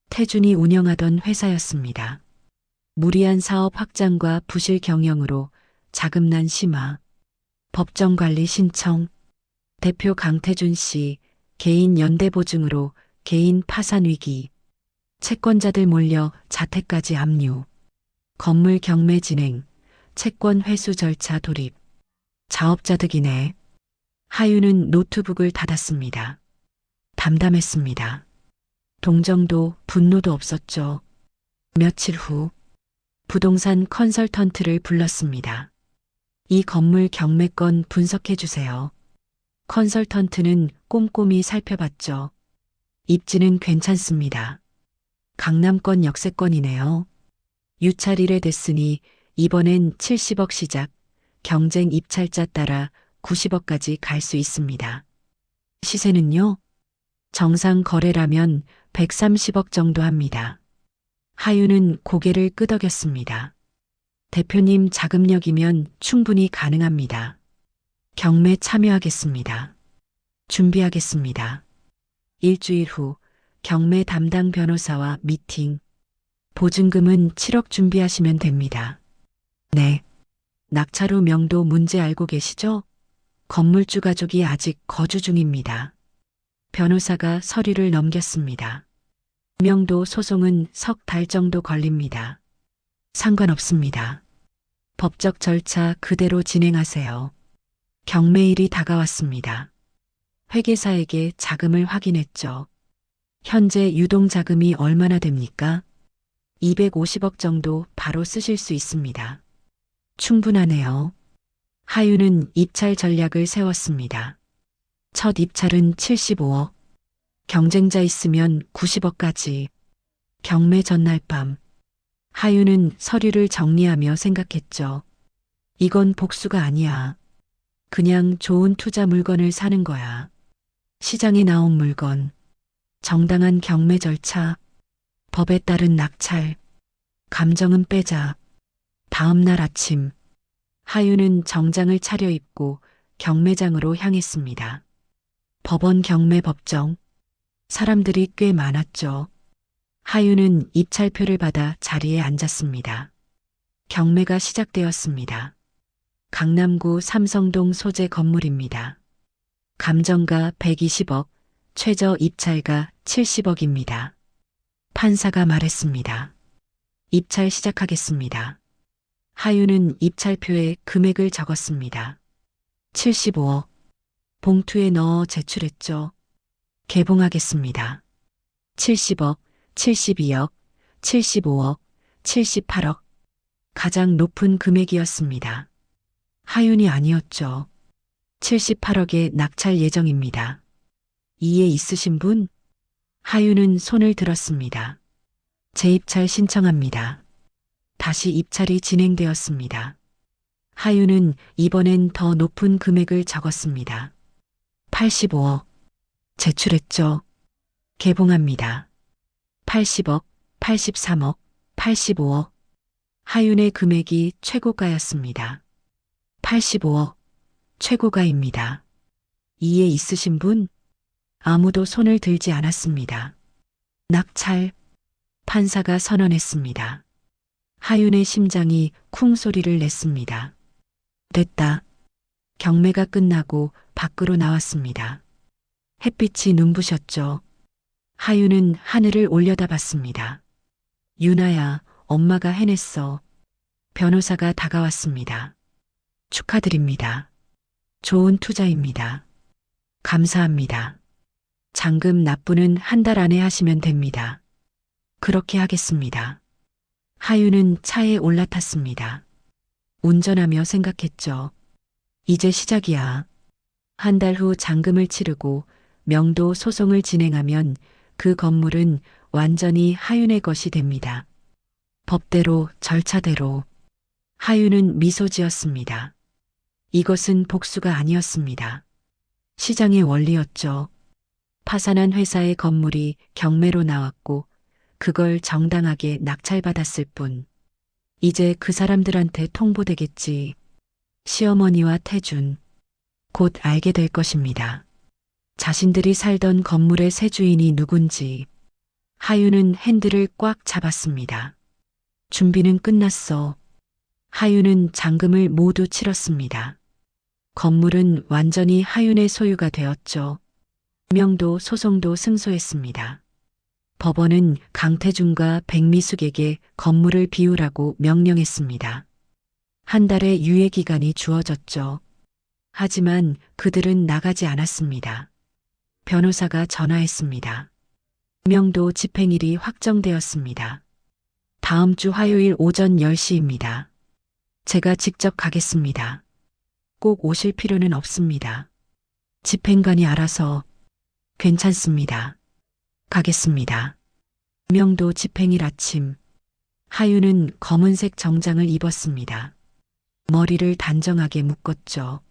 태준이 운영하던 회사였습니다. 무리한 사업 확장과 부실 경영으로 자금난 심화. 법정관리 신청. 대표 강태준 씨 개인 연대보증으로 개인 파산 위기. 채권자들 몰려 자택까지 압류. 건물 경매 진행. 채권 회수 절차 돌입. 자업자득이네. 하윤은 노트북을 닫았습니다. 담담했습니다. 동정도 분노도 없었죠. 며칠 후 부동산 컨설턴트를 불렀습니다. 이 건물 경매건 분석해 주세요. 컨설턴트는 꼼꼼히 살펴봤죠. 입지는 괜찮습니다. 강남권 역세권이네요. 유찰 1회 됐으니 이번엔 70억 시작, 경쟁 입찰자 따라 90억까지 갈 수 있습니다. 시세는요? 정상 거래라면 130억 정도 합니다. 하윤은 고개를 끄덕였습니다. 대표님 자금력이면 충분히 가능합니다. 경매 참여하겠습니다. 준비하겠습니다. 일주일 후 경매 담당 변호사와 미팅. 보증금은 7억 준비하시면 됩니다. 네. 낙찰 후 명도 문제 알고 계시죠? 건물주 가족이 아직 거주 중입니다. 변호사가 서류를 넘겼습니다. 명도 소송은 석 달 정도 걸립니다. 상관없습니다. 법적 절차 그대로 진행하세요. 경매일이 다가왔습니다. 회계사에게 자금을 확인했죠. 현재 유동자금이 얼마나 됩니까? 250억 정도 바로 쓰실 수 있습니다. 충분하네요. 하윤은 입찰 전략을 세웠습니다. 첫 입찰은 75억. 경쟁자 있으면 90억까지. 경매 전날 밤. 하윤은 서류를 정리하며 생각했죠. 이건 복수가 아니야. 그냥 좋은 투자 물건을 사는 거야. 시장에 나온 물건. 정당한 경매 절차. 법에 따른 낙찰. 감정은 빼자. 다음 날 아침. 하윤은 정장을 차려입고 경매장으로 향했습니다. 법원 경매 법정. 사람들이 꽤 많았죠. 하윤은 입찰표를 받아 자리에 앉았습니다. 경매가 시작되었습니다. 강남구 삼성동 소재 건물입니다. 감정가 120억, 최저 입찰가 70억입니다. 판사가 말했습니다. 입찰 시작하겠습니다. 하윤은 입찰표에 금액을 적었습니다. 75억. 봉투에 넣어 제출했죠. 개봉하겠습니다. 70억, 72억, 75억, 78억. 가장 높은 금액이었습니다. 하윤이 아니었죠. 78억에 낙찰 예정입니다. 이해 있으신 분? 하윤은 손을 들었습니다. 재입찰 신청합니다. 다시 입찰이 진행되었습니다. 하윤은 이번엔 더 높은 금액을 적었습니다. 85억. 제출했죠. 개봉합니다. 80억, 83억, 85억. 하윤의 금액이 최고가였습니다. 85억. 최고가입니다. 이해 있으신 분? 아무도 손을 들지 않았습니다. 낙찰. 판사가 선언했습니다. 하윤의 심장이 쿵 소리를 냈습니다. 됐다. 경매가 끝나고 밖으로 나왔습니다. 햇빛이 눈부셨죠. 하윤은 하늘을 올려다봤습니다. 유나야, 엄마가 해냈어. 변호사가 다가왔습니다. 축하드립니다. 좋은 투자입니다. 감사합니다. 잔금 납부는 한 달 안에 하시면 됩니다. 그렇게 하겠습니다. 하윤은 차에 올라탔습니다. 운전하며 생각했죠. 이제 시작이야. 한 달 후 잔금을 치르고 명도 소송을 진행하면 그 건물은 완전히 하윤의 것이 됩니다. 법대로 절차대로. 하윤은 미소 지었습니다. 이것은 복수가 아니었습니다. 시장의 원리였죠. 파산한 회사의 건물이 경매로 나왔고 그걸 정당하게 낙찰받았을 뿐. 이제 그 사람들한테 통보되겠지. 시어머니와 태준. 곧 알게 될 것입니다. 자신들이 살던 건물의 새 주인이 누군지. 하윤은 핸들을 꽉 잡았습니다. 준비는 끝났어. 하윤은 잔금을 모두 치렀습니다. 건물은 완전히 하윤의 소유가 되었죠. 명도 소송도 승소했습니다. 법원은 강태준과 백미숙에게 건물을 비우라고 명령했습니다. 한 달의 유예 기간이 주어졌죠. 하지만 그들은 나가지 않았습니다. 변호사가 전화했습니다. 명도 집행일이 확정되었습니다. 다음 주 화요일 오전 10시입니다. 제가 직접 가겠습니다. 꼭 오실 필요는 없습니다. 집행관이 알아서. 괜찮습니다. 가겠습니다. 명도 집행일 아침. 하윤은 검은색 정장을 입었습니다. 머리를 단정하게 묶었죠.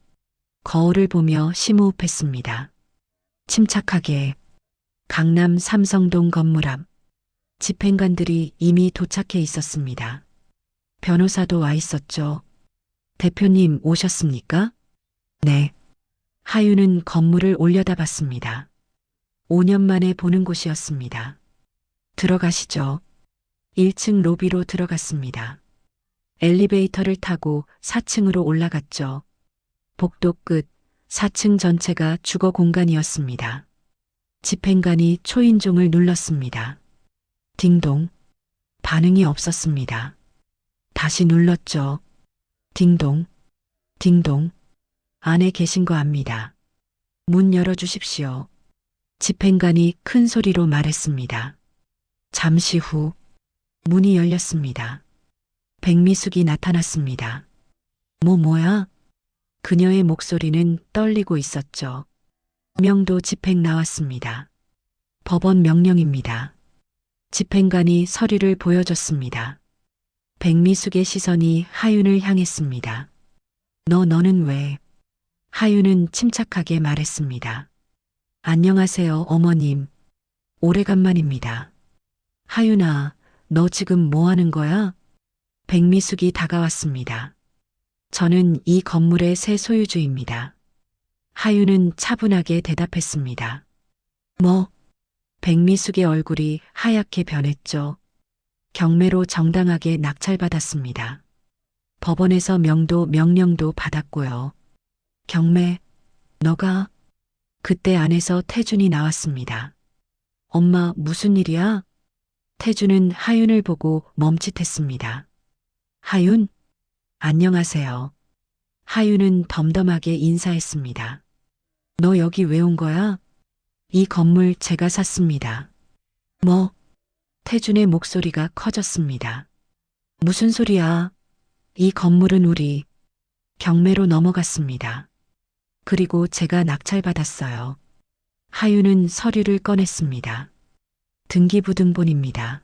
거울을 보며 심호흡했습니다. 침착하게. 강남 삼성동 건물 앞. 집행관들이 이미 도착해 있었습니다. 변호사도 와 있었죠. 대표님 오셨습니까? 네. 하윤은 건물을 올려다봤습니다. 5년 만에 보는 곳이었습니다. 들어가시죠. 1층 로비로 들어갔습니다. 엘리베이터를 타고 4층으로 올라갔죠. 복도 끝 4층 전체가 주거 공간이었습니다. 집행관이 초인종을 눌렀습니다. 딩동. 반응이 없었습니다. 다시 눌렀죠. 딩동. 딩동. 안에 계신 거 압니다. 문 열어주십시오. 집행관이 큰 소리로 말했습니다. 잠시 후 문이 열렸습니다. 백미숙이 나타났습니다. 뭐야? 그녀의 목소리는 떨리고 있었죠. 명도 집행 나왔습니다. 법원 명령입니다. 집행관이 서류를 보여줬습니다. 백미숙의 시선이 하윤을 향했습니다. 너는 왜? 하윤은 침착하게 말했습니다. 안녕하세요, 어머님. 오래간만입니다. 하윤아, 너 지금 뭐 하는 거야? 백미숙이 다가왔습니다. 저는 이 건물의 새 소유주입니다. 하윤은 차분하게 대답했습니다. 뭐? 백미숙의 얼굴이 하얗게 변했죠. 경매로 정당하게 낙찰받았습니다. 법원에서 명령도 받았고요. 경매, 너가? 그때 안에서 태준이 나왔습니다. 엄마, 무슨 일이야? 태준은 하윤을 보고 멈칫했습니다. 하윤? 안녕하세요. 하윤은 덤덤하게 인사했습니다. 너 여기 왜 온 거야? 이 건물 제가 샀습니다. 뭐? 태준의 목소리가 커졌습니다. 무슨 소리야? 이 건물은 우리 경매로 넘어갔습니다. 그리고 제가 낙찰받았어요. 하윤은 서류를 꺼냈습니다. 등기부등본입니다.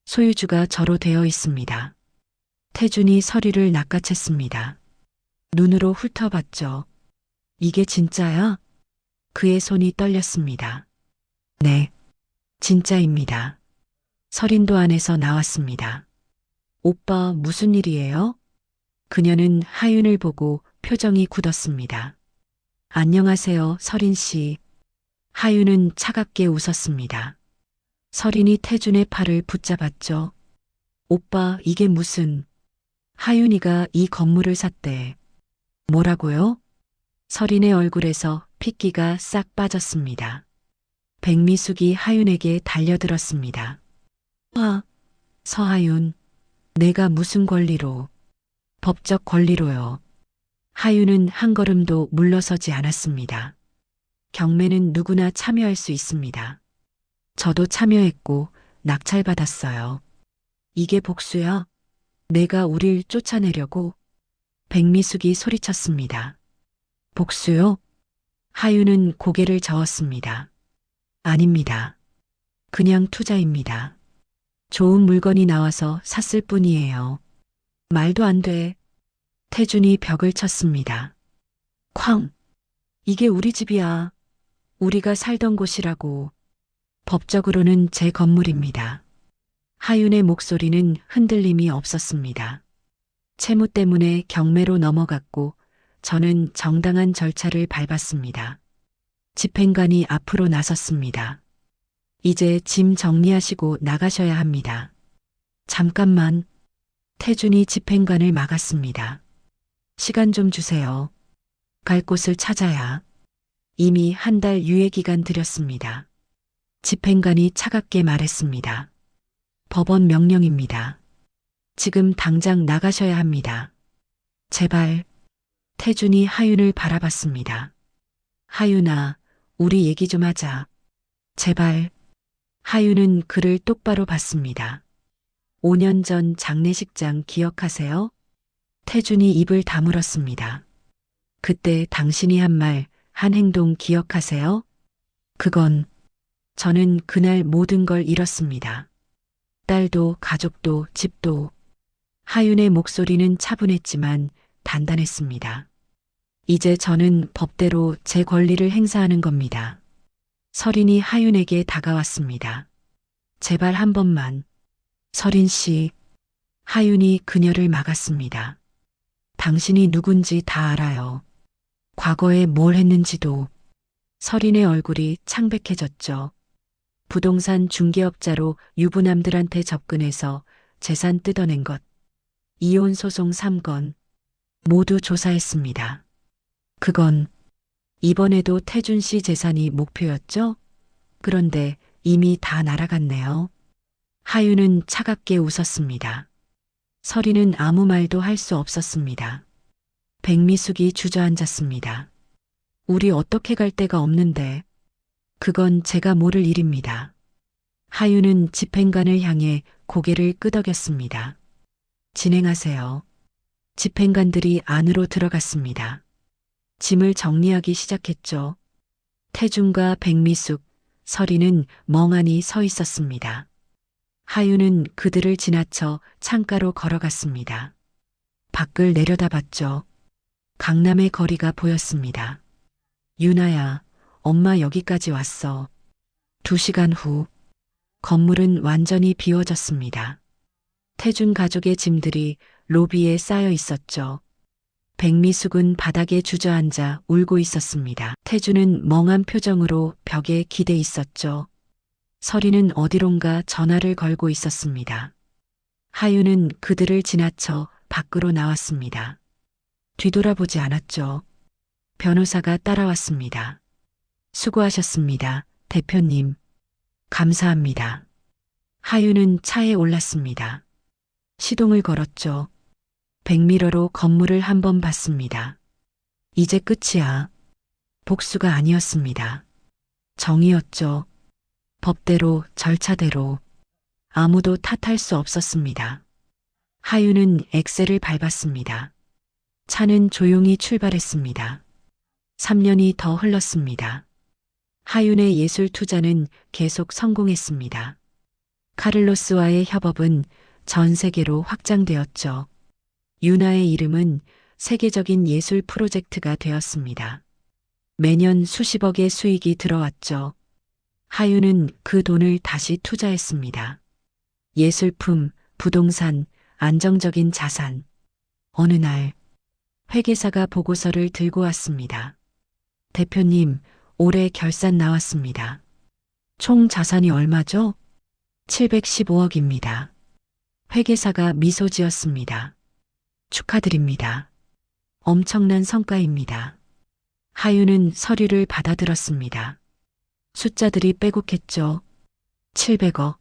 소유주가 저로 되어 있습니다. 태준이 서류를 낚아챘습니다. 눈으로 훑어봤죠. 이게 진짜야? 그의 손이 떨렸습니다. 네, 진짜입니다. 서린도 안에서 나왔습니다. 오빠, 무슨 일이에요? 그녀는 하윤을 보고 표정이 굳었습니다. 안녕하세요, 서린 씨. 하윤은 차갑게 웃었습니다. 서린이 태준의 팔을 붙잡았죠. 오빠, 이게 무슨... 하윤이가 이 건물을 샀대. 뭐라고요? 서린의 얼굴에서 핏기가 싹 빠졌습니다. 백미숙이 하윤에게 달려들었습니다. 서하윤, 내가 무슨 권리로? 법적 권리로요. 하윤은 한 걸음도 물러서지 않았습니다. 경매는 누구나 참여할 수 있습니다. 저도 참여했고 낙찰받았어요. 이게 복수야? 내가 우릴 쫓아내려고? 백미숙이 소리쳤습니다. 복수요? 하윤은 고개를 저었습니다. 아닙니다. 그냥 투자입니다. 좋은 물건이 나와서 샀을 뿐이에요. 말도 안 돼. 태준이 벽을 쳤습니다. 쾅! 이게 우리 집이야. 우리가 살던 곳이라고. 법적으로는 제 건물입니다. 하윤의 목소리는 흔들림이 없었습니다. 채무 때문에 경매로 넘어갔고 저는 정당한 절차를 밟았습니다. 집행관이 앞으로 나섰습니다. 이제 짐 정리하시고 나가셔야 합니다. 잠깐만. 태준이 집행관을 막았습니다. 시간 좀 주세요. 갈 곳을 찾아야. 이미 한 달 유예기간 드렸습니다. 집행관이 차갑게 말했습니다. 법원 명령입니다. 지금 당장 나가셔야 합니다. 제발. 태준이 하윤을 바라봤습니다. 하윤아, 우리 얘기 좀 하자. 제발. 하윤은 그를 똑바로 봤습니다. 5년 전 장례식장 기억하세요? 태준이 입을 다물었습니다. 그때 당신이 한 말, 한 행동 기억하세요? 그건 저는 그날 모든 걸 잃었습니다. 딸도 가족도 집도. 하윤의 목소리는 차분했지만 단단했습니다. 이제 저는 법대로 제 권리를 행사하는 겁니다. 서린이 하윤에게 다가왔습니다. 제발 한 번만. 서린 씨. 하윤이 그녀를 막았습니다. 당신이 누군지 다 알아요. 과거에 뭘 했는지도. 서린의 얼굴이 창백해졌죠. 부동산 중개업자로 유부남들한테 접근해서 재산 뜯어낸 것, 이혼 소송 3건 모두 조사했습니다. 그건 이번에도 태준 씨 재산이 목표였죠? 그런데 이미 다 날아갔네요. 하윤은 차갑게 웃었습니다. 서리는 아무 말도 할 수 없었습니다. 백미숙이 주저앉았습니다. 우리 어떻게 갈 데가 없는데. 그건 제가 모를 일입니다. 하윤은 집행관을 향해 고개를 끄덕였습니다. 진행하세요. 집행관들이 안으로 들어갔습니다. 짐을 정리하기 시작했죠. 태준과 백미숙, 서리는 멍하니 서 있었습니다. 하윤은 그들을 지나쳐 창가로 걸어갔습니다. 밖을 내려다봤죠. 강남의 거리가 보였습니다. 유나야, 엄마 여기까지 왔어. 2시간 후, 건물은 완전히 비워졌습니다. 태준 가족의 짐들이 로비에 쌓여 있었죠. 백미숙은 바닥에 주저앉아 울고 있었습니다. 태준은 멍한 표정으로 벽에 기대 있었죠. 서리는 어디론가 전화를 걸고 있었습니다. 하윤은 그들을 지나쳐 밖으로 나왔습니다. 뒤돌아보지 않았죠. 변호사가 따라왔습니다. 수고하셨습니다, 대표님. 감사합니다. 하윤은 차에 올랐습니다. 시동을 걸었죠. 백미러로 건물을 한번 봤습니다. 이제 끝이야. 복수가 아니었습니다. 정의였죠. 법대로, 절차대로. 아무도 탓할 수 없었습니다. 하윤은 엑셀을 밟았습니다. 차는 조용히 출발했습니다. 3년이 더 흘렀습니다. 하윤의 예술 투자는 계속 성공했습니다. 카를로스와의 협업은 전 세계로 확장되었죠. 유나의 이름은 세계적인 예술 프로젝트가 되었습니다. 매년 수십억의 수익이 들어왔죠. 하윤은 그 돈을 다시 투자했습니다. 예술품, 부동산, 안정적인 자산. 어느 날 회계사가 보고서를 들고 왔습니다. 대표님, 올해 결산 나왔습니다. 총 자산이 얼마죠? 715억입니다. 회계사가 미소 지었습니다. 축하드립니다. 엄청난 성과입니다. 하윤은 서류를 받아들었습니다. 숫자들이 빼곡했죠. 700억.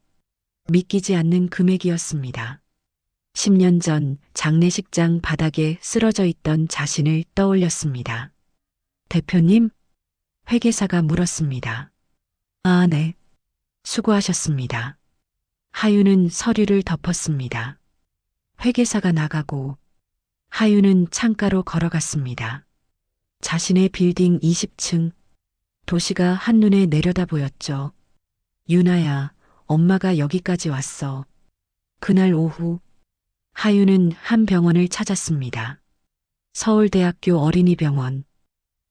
믿기지 않는 금액이었습니다. 10년 전 장례식장 바닥에 쓰러져 있던 자신을 떠올렸습니다. 대표님? 회계사가 물었습니다. 아, 네. 수고하셨습니다. 하윤은 서류를 덮었습니다. 회계사가 나가고 하윤은 창가로 걸어갔습니다. 자신의 빌딩 20층. 도시가 한눈에 내려다 보였죠. 유나야, 엄마가 여기까지 왔어. 그날 오후 하윤은 한 병원을 찾았습니다. 서울대학교 어린이병원.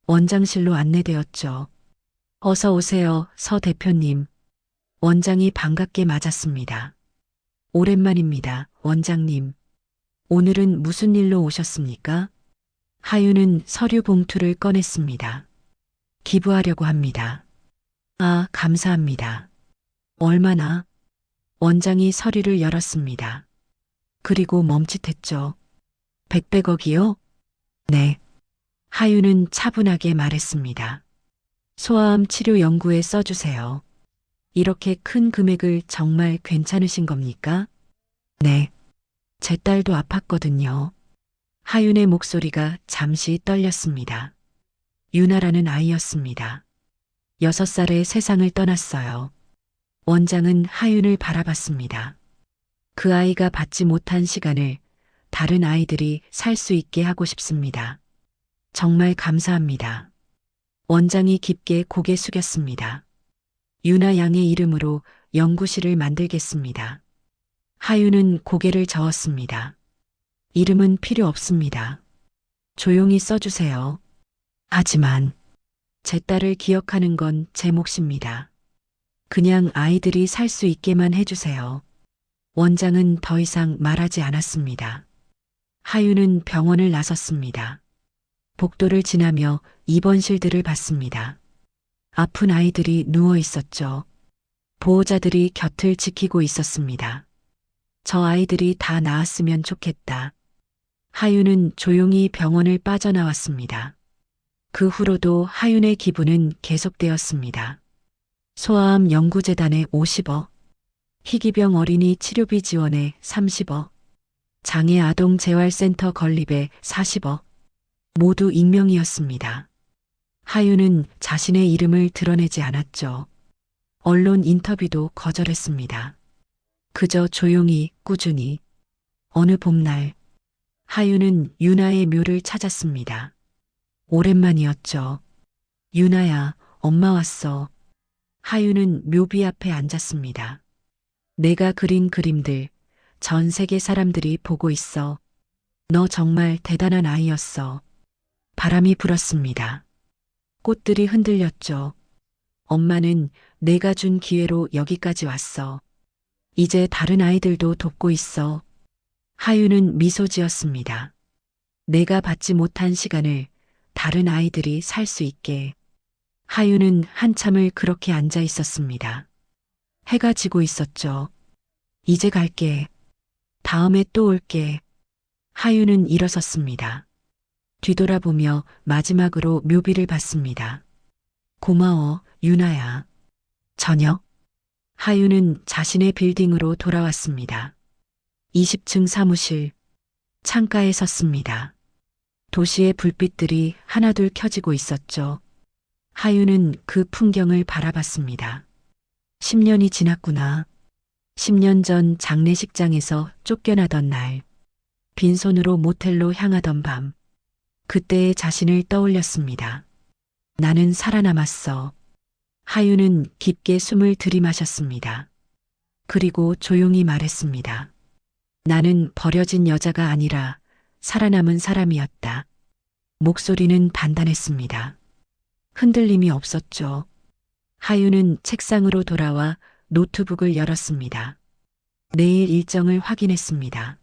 원장실로 안내되었죠. 어서 오세요, 서 대표님. 원장이 반갑게 맞았습니다. 오랜만입니다, 원장님. 오늘은 무슨 일로 오셨습니까? 하윤은 서류 봉투를 꺼냈습니다. 기부하려고 합니다. 아, 감사합니다. 얼마나? 원장이 서류를 열었습니다. 그리고 멈칫했죠. 100억이요? 네. 하윤은 차분하게 말했습니다. 소아암 치료 연구에 써주세요. 이렇게 큰 금액을 정말 괜찮으신 겁니까? 네. 제 딸도 아팠거든요. 하윤의 목소리가 잠시 떨렸습니다. 유나라는 아이였습니다. 6살에 세상을 떠났어요. 원장은 하윤을 바라봤습니다. 그 아이가 받지 못한 시간을 다른 아이들이 살 수 있게 하고 싶습니다. 정말 감사합니다. 원장이 깊게 고개 숙였습니다. 유나 양의 이름으로 연구실을 만들겠습니다. 하윤은 고개를 저었습니다. 이름은 필요 없습니다. 조용히 써주세요. 하지만 제 딸을 기억하는 건 제 몫입니다. 그냥 아이들이 살 수 있게만 해주세요. 원장은 더 이상 말하지 않았습니다. 하윤은 병원을 나섰습니다. 복도를 지나며 입원실들을 봤습니다. 아픈 아이들이 누워 있었죠. 보호자들이 곁을 지키고 있었습니다. 저 아이들이 다 나았으면 좋겠다. 하윤은 조용히 병원을 빠져나왔습니다. 그 후로도 하윤의 기부는 계속되었습니다. 소아암 연구재단에 50억, 희귀병 어린이 치료비 지원에 30억, 장애 아동 재활센터 건립에 40억, 모두 익명이었습니다. 하윤은 자신의 이름을 드러내지 않았죠. 언론 인터뷰도 거절했습니다. 그저 조용히 꾸준히. 어느 봄날 하윤은 유나의 묘를 찾았습니다. 오랜만이었죠. 유나야, 엄마 왔어. 하윤은 묘비 앞에 앉았습니다. 내가 그린 그림들, 전 세계 사람들이 보고 있어. 너 정말 대단한 아이였어. 바람이 불었습니다. 꽃들이 흔들렸죠. 엄마는 내가 준 기회로 여기까지 왔어. 이제 다른 아이들도 돕고 있어. 하윤은 미소 지었습니다. 내가 받지 못한 시간을 다른 아이들이 살 수 있게. 하윤은 한참을 그렇게 앉아 있었습니다. 해가 지고 있었죠. 이제 갈게. 다음에 또 올게. 하윤은 일어섰습니다. 뒤돌아보며 마지막으로 묘비를 봤습니다. 고마워, 유나야. 저녁. 하윤은 자신의 빌딩으로 돌아왔습니다. 20층 사무실. 창가에 섰습니다. 도시의 불빛들이 하나둘 켜지고 있었죠. 하윤은 그 풍경을 바라봤습니다. 10년이 지났구나. 10년 전 장례식장에서 쫓겨나던 날, 빈손으로 모텔로 향하던 밤, 그때의 자신을 떠올렸습니다. 나는 살아남았어. 하윤은 깊게 숨을 들이마셨습니다. 그리고 조용히 말했습니다. 나는 버려진 여자가 아니라 살아남은 사람이었다. 목소리는 단단했습니다. 흔들림이 없었죠. 하윤은 책상으로 돌아와 노트북을 열었습니다. 내일 일정을 확인했습니다.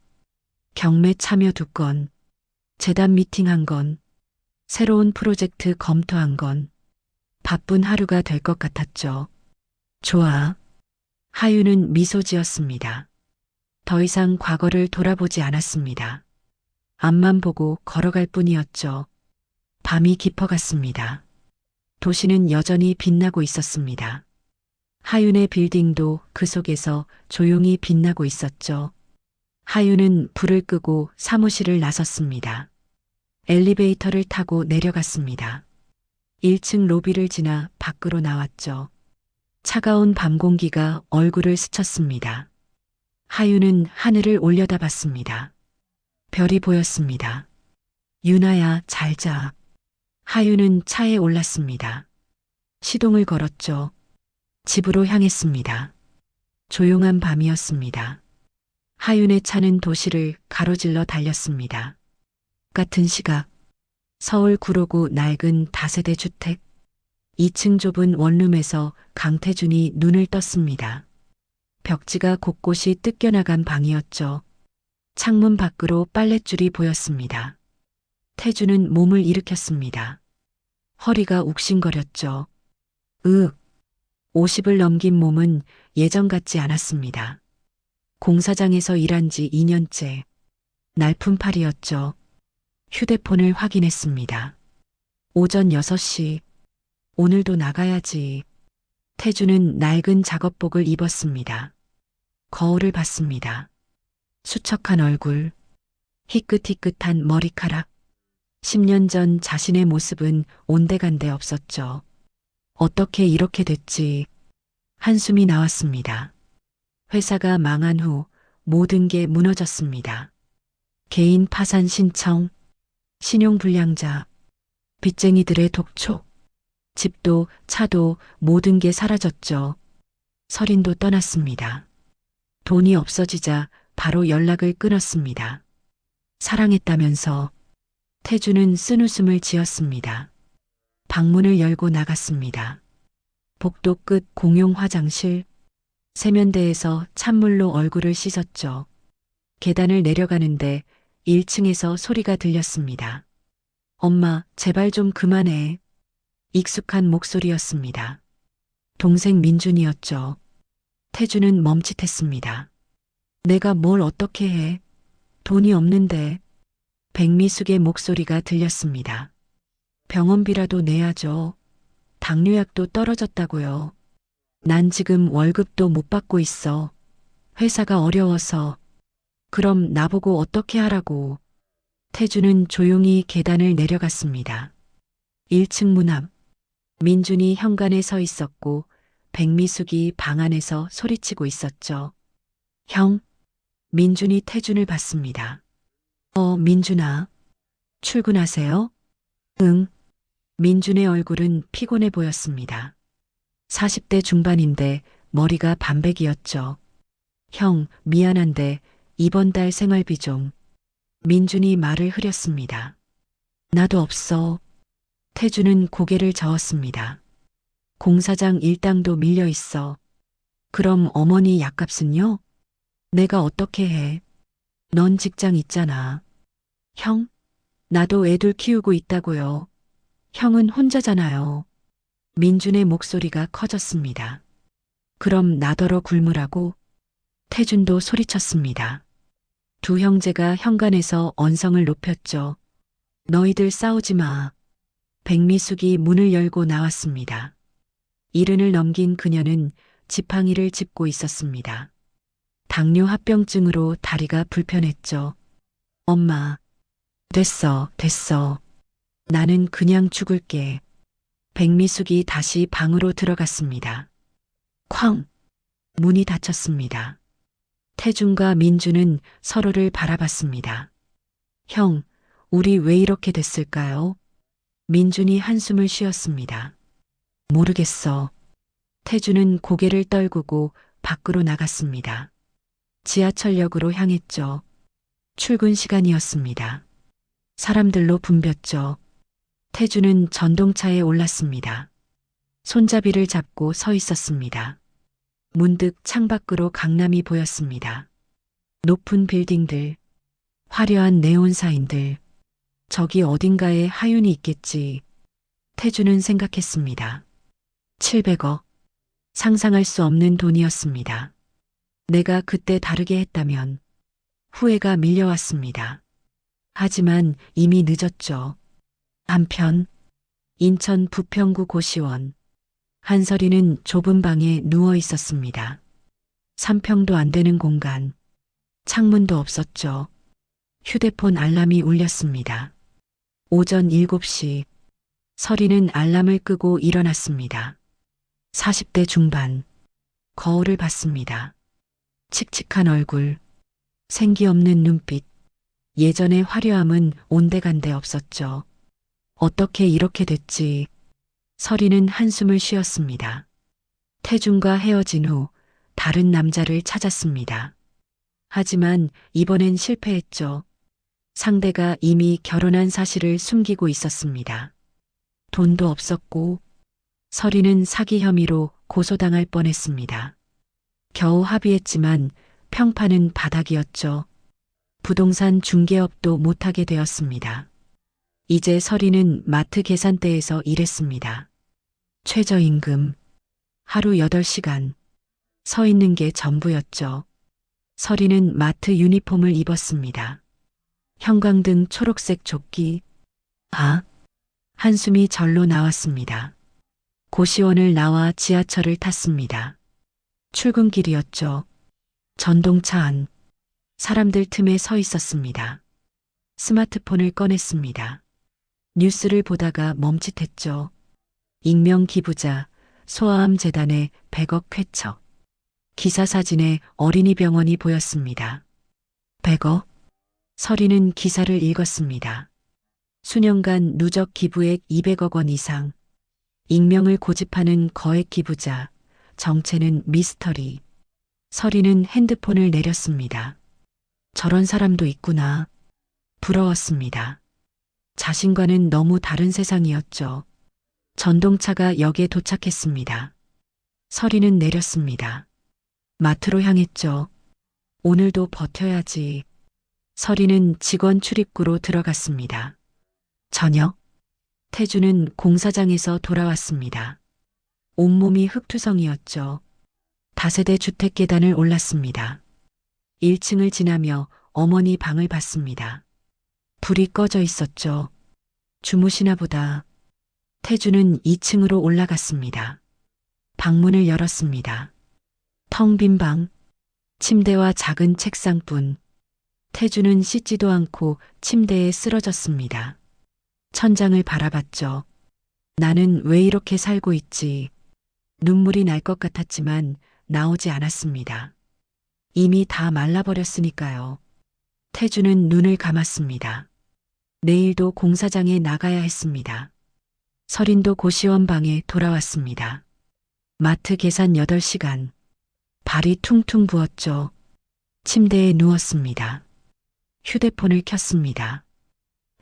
경매 참여 2건, 재단 미팅 1건, 새로운 프로젝트 검토 1건, 바쁜 하루가 될 것 같았죠. 좋아. 하윤은 미소 지었습니다. 더 이상 과거를 돌아보지 않았습니다. 앞만 보고 걸어갈 뿐이었죠. 밤이 깊어갔습니다. 도시는 여전히 빛나고 있었습니다. 하윤의 빌딩도 그 속에서 조용히 빛나고 있었죠. 하윤은 불을 끄고 사무실을 나섰습니다. 엘리베이터를 타고 내려갔습니다. 1층 로비를 지나 밖으로 나왔죠. 차가운 밤 공기가 얼굴을 스쳤습니다. 하윤은 하늘을 올려다봤습니다. 별이 보였습니다. 유나야, 잘 자. 하윤은 차에 올랐습니다. 시동을 걸었죠. 집으로 향했습니다. 조용한 밤이었습니다. 하윤의 차는 도시를 가로질러 달렸습니다. 같은 시각, 서울 구로구 낡은 다세대 주택, 2층 좁은 원룸에서 강태준이 눈을 떴습니다. 벽지가 곳곳이 뜯겨나간 방이었죠. 창문 밖으로 빨랫줄이 보였습니다. 태준은 몸을 일으켰습니다. 허리가 욱신거렸죠. 50을 넘긴 몸은 예전 같지 않았습니다. 공사장에서 일한 지 2년째. 날품 팔이었죠. 휴대폰을 확인했습니다. 오전 6시. 오늘도 나가야지. 태준은 낡은 작업복을 입었습니다. 거울을 봤습니다. 수척한 얼굴, 희끗희끗한 머리카락. 10년 전 자신의 모습은 온데간데 없었죠. 어떻게 이렇게 됐지? 한숨이 나왔습니다. 회사가 망한 후 모든 게 무너졌습니다. 개인 파산 신청, 신용불량자, 빚쟁이들의 독촉, 집도 차도 모든 게 사라졌죠. 설인도 떠났습니다. 돈이 없어지자 바로 연락을 끊었습니다. 사랑했다면서. 태준은 쓴웃음을 지었습니다. 방문을 열고 나갔습니다. 복도 끝 공용 화장실, 세면대에서 찬물로 얼굴을 씻었죠. 계단을 내려가는데 1층에서 소리가 들렸습니다. 엄마, 제발 좀 그만해. 익숙한 목소리였습니다. 동생 민준이었죠. 태주는 멈칫했습니다. 내가 뭘 어떻게 해? 돈이 없는데. 백미숙의 목소리가 들렸습니다. 병원비라도 내야죠. 당뇨약도 떨어졌다고요. 난 지금 월급도 못 받고 있어. 회사가 어려워서. 그럼 나보고 어떻게 하라고. 태주는 조용히 계단을 내려갔습니다. 1층 문 앞. 민준이 현관에 서 있었고 백미숙이 방 안에서 소리치고 있었죠. 형. 민준이 태준을 봤습니다. 민준아. 출근하세요? 응. 민준의 얼굴은 피곤해 보였습니다. 40대 중반인데 머리가 반백이었죠. 형, 미안한데 이번 달 생활비 좀. 민준이 말을 흐렸습니다. 나도 없어. 태주는 고개를 저었습니다. 공사장 일당도 밀려 있어. 그럼 어머니 약값은요? 내가 어떻게 해? 넌 직장 있잖아. 형? 나도 애들 키우고 있다고요. 형은 혼자잖아요. 민준의 목소리가 커졌습니다. 그럼 나더러 굶으라고? 태준도 소리쳤습니다. 두 형제가 현관에서 언성을 높였죠. 너희들 싸우지 마. 백미숙이 문을 열고 나왔습니다. 이른을 넘긴 그녀는 지팡이를 짚고 있었습니다. 당뇨 합병증으로 다리가 불편했죠. 엄마. 됐어. 나는 그냥 죽을게. 백미숙이 다시 방으로 들어갔습니다. 쾅! 문이 닫혔습니다. 태준과 민주는 서로를 바라봤습니다. 형, 우리 왜 이렇게 됐을까요? 민준이 한숨을 쉬었습니다. 모르겠어. 태준은 고개를 떨구고 밖으로 나갔습니다. 지하철역으로 향했죠. 출근 시간이었습니다. 사람들로 붐볐죠. 태준은 전동차에 올랐습니다. 손잡이를 잡고 서 있었습니다. 문득 창밖으로 강남이 보였습니다. 높은 빌딩들, 화려한 네온사인들, 저기 어딘가에 하윤이 있겠지. 태준은 생각했습니다. 700억. 상상할 수 없는 돈이었습니다. 내가 그때 다르게 했다면 후회가 밀려왔습니다. 하지만 이미 늦었죠. 한편 인천 부평구 고시원. 한설이는 좁은 방에 누워 있었습니다. 3평도 안 되는 공간. 창문도 없었죠. 휴대폰 알람이 울렸습니다. 오전 7시. 설이는 알람을 끄고 일어났습니다. 40대 중반. 거울을 봤습니다. 칙칙한 얼굴. 생기 없는 눈빛. 예전의 화려함은 온데간데 없었죠. 어떻게 이렇게 됐지? 설이는 한숨을 쉬었습니다. 태준과 헤어진 후 다른 남자를 찾았습니다. 하지만 이번엔 실패했죠. 상대가 이미 결혼한 사실을 숨기고 있었습니다. 돈도 없었고 설이는 사기 혐의로 고소당할 뻔했습니다. 겨우 합의했지만 평판은 바닥이었죠. 부동산 중개업도 못하게 되었습니다. 이제 설이는 마트 계산대에서 일했습니다. 최저임금, 하루 8시간, 서 있는 게 전부였죠. 설이는 마트 유니폼을 입었습니다. 형광등 초록색 조끼, 한숨이 절로 나왔습니다. 고시원을 나와 지하철을 탔습니다. 출근길이었죠. 전동차 안, 사람들 틈에 서 있었습니다. 스마트폰을 꺼냈습니다. 뉴스를 보다가 멈칫했죠. 익명 기부자, 소아암 재단의 100억 쾌척. 기사 사진에 어린이 병원이 보였습니다. 100억? 설이는 기사를 읽었습니다. 수년간 누적 기부액 200억 원 이상. 익명을 고집하는 거액 기부자. 정체는 미스터리. 설이는 핸드폰을 내렸습니다. 저런 사람도 있구나. 부러웠습니다. 자신과는 너무 다른 세상이었죠. 전동차가 역에 도착했습니다. 설이는 내렸습니다. 마트로 향했죠. 오늘도 버텨야지. 설이는 직원 출입구로 들어갔습니다. 저녁. 태주는 공사장에서 돌아왔습니다. 온몸이 흙투성이었죠. 다세대 주택 계단을 올랐습니다. 1층을 지나며 어머니 방을 봤습니다. 불이 꺼져 있었죠. 주무시나 보다. 태주는 2층으로 올라갔습니다. 방문을 열었습니다. 텅 빈 방, 침대와 작은 책상뿐. 태주는 씻지도 않고 침대에 쓰러졌습니다. 천장을 바라봤죠. 나는 왜 이렇게 살고 있지? 눈물이 날 것 같았지만 나오지 않았습니다. 이미 다 말라버렸으니까요. 태주는 눈을 감았습니다. 내일도 공사장에 나가야 했습니다. 설인도 고시원 방에 돌아왔습니다. 마트 계산 8시간. 발이 퉁퉁 부었죠. 침대에 누웠습니다. 휴대폰을 켰습니다.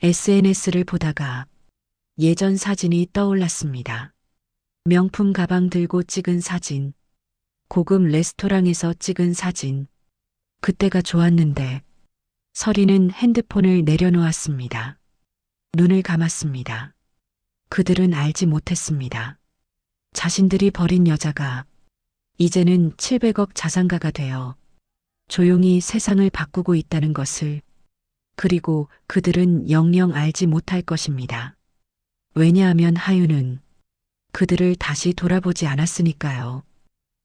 SNS를 보다가 예전 사진이 떠올랐습니다. 명품 가방 들고 찍은 사진. 고급 레스토랑에서 찍은 사진. 그때가 좋았는데. 설이는 핸드폰을 내려놓았습니다. 눈을 감았습니다. 그들은 알지 못했습니다. 자신들이 버린 여자가 이제는 700억 자산가가 되어 조용히 세상을 바꾸고 있다는 것을. 그리고 그들은 영영 알지 못할 것입니다. 왜냐하면 하윤은 그들을 다시 돌아보지 않았으니까요.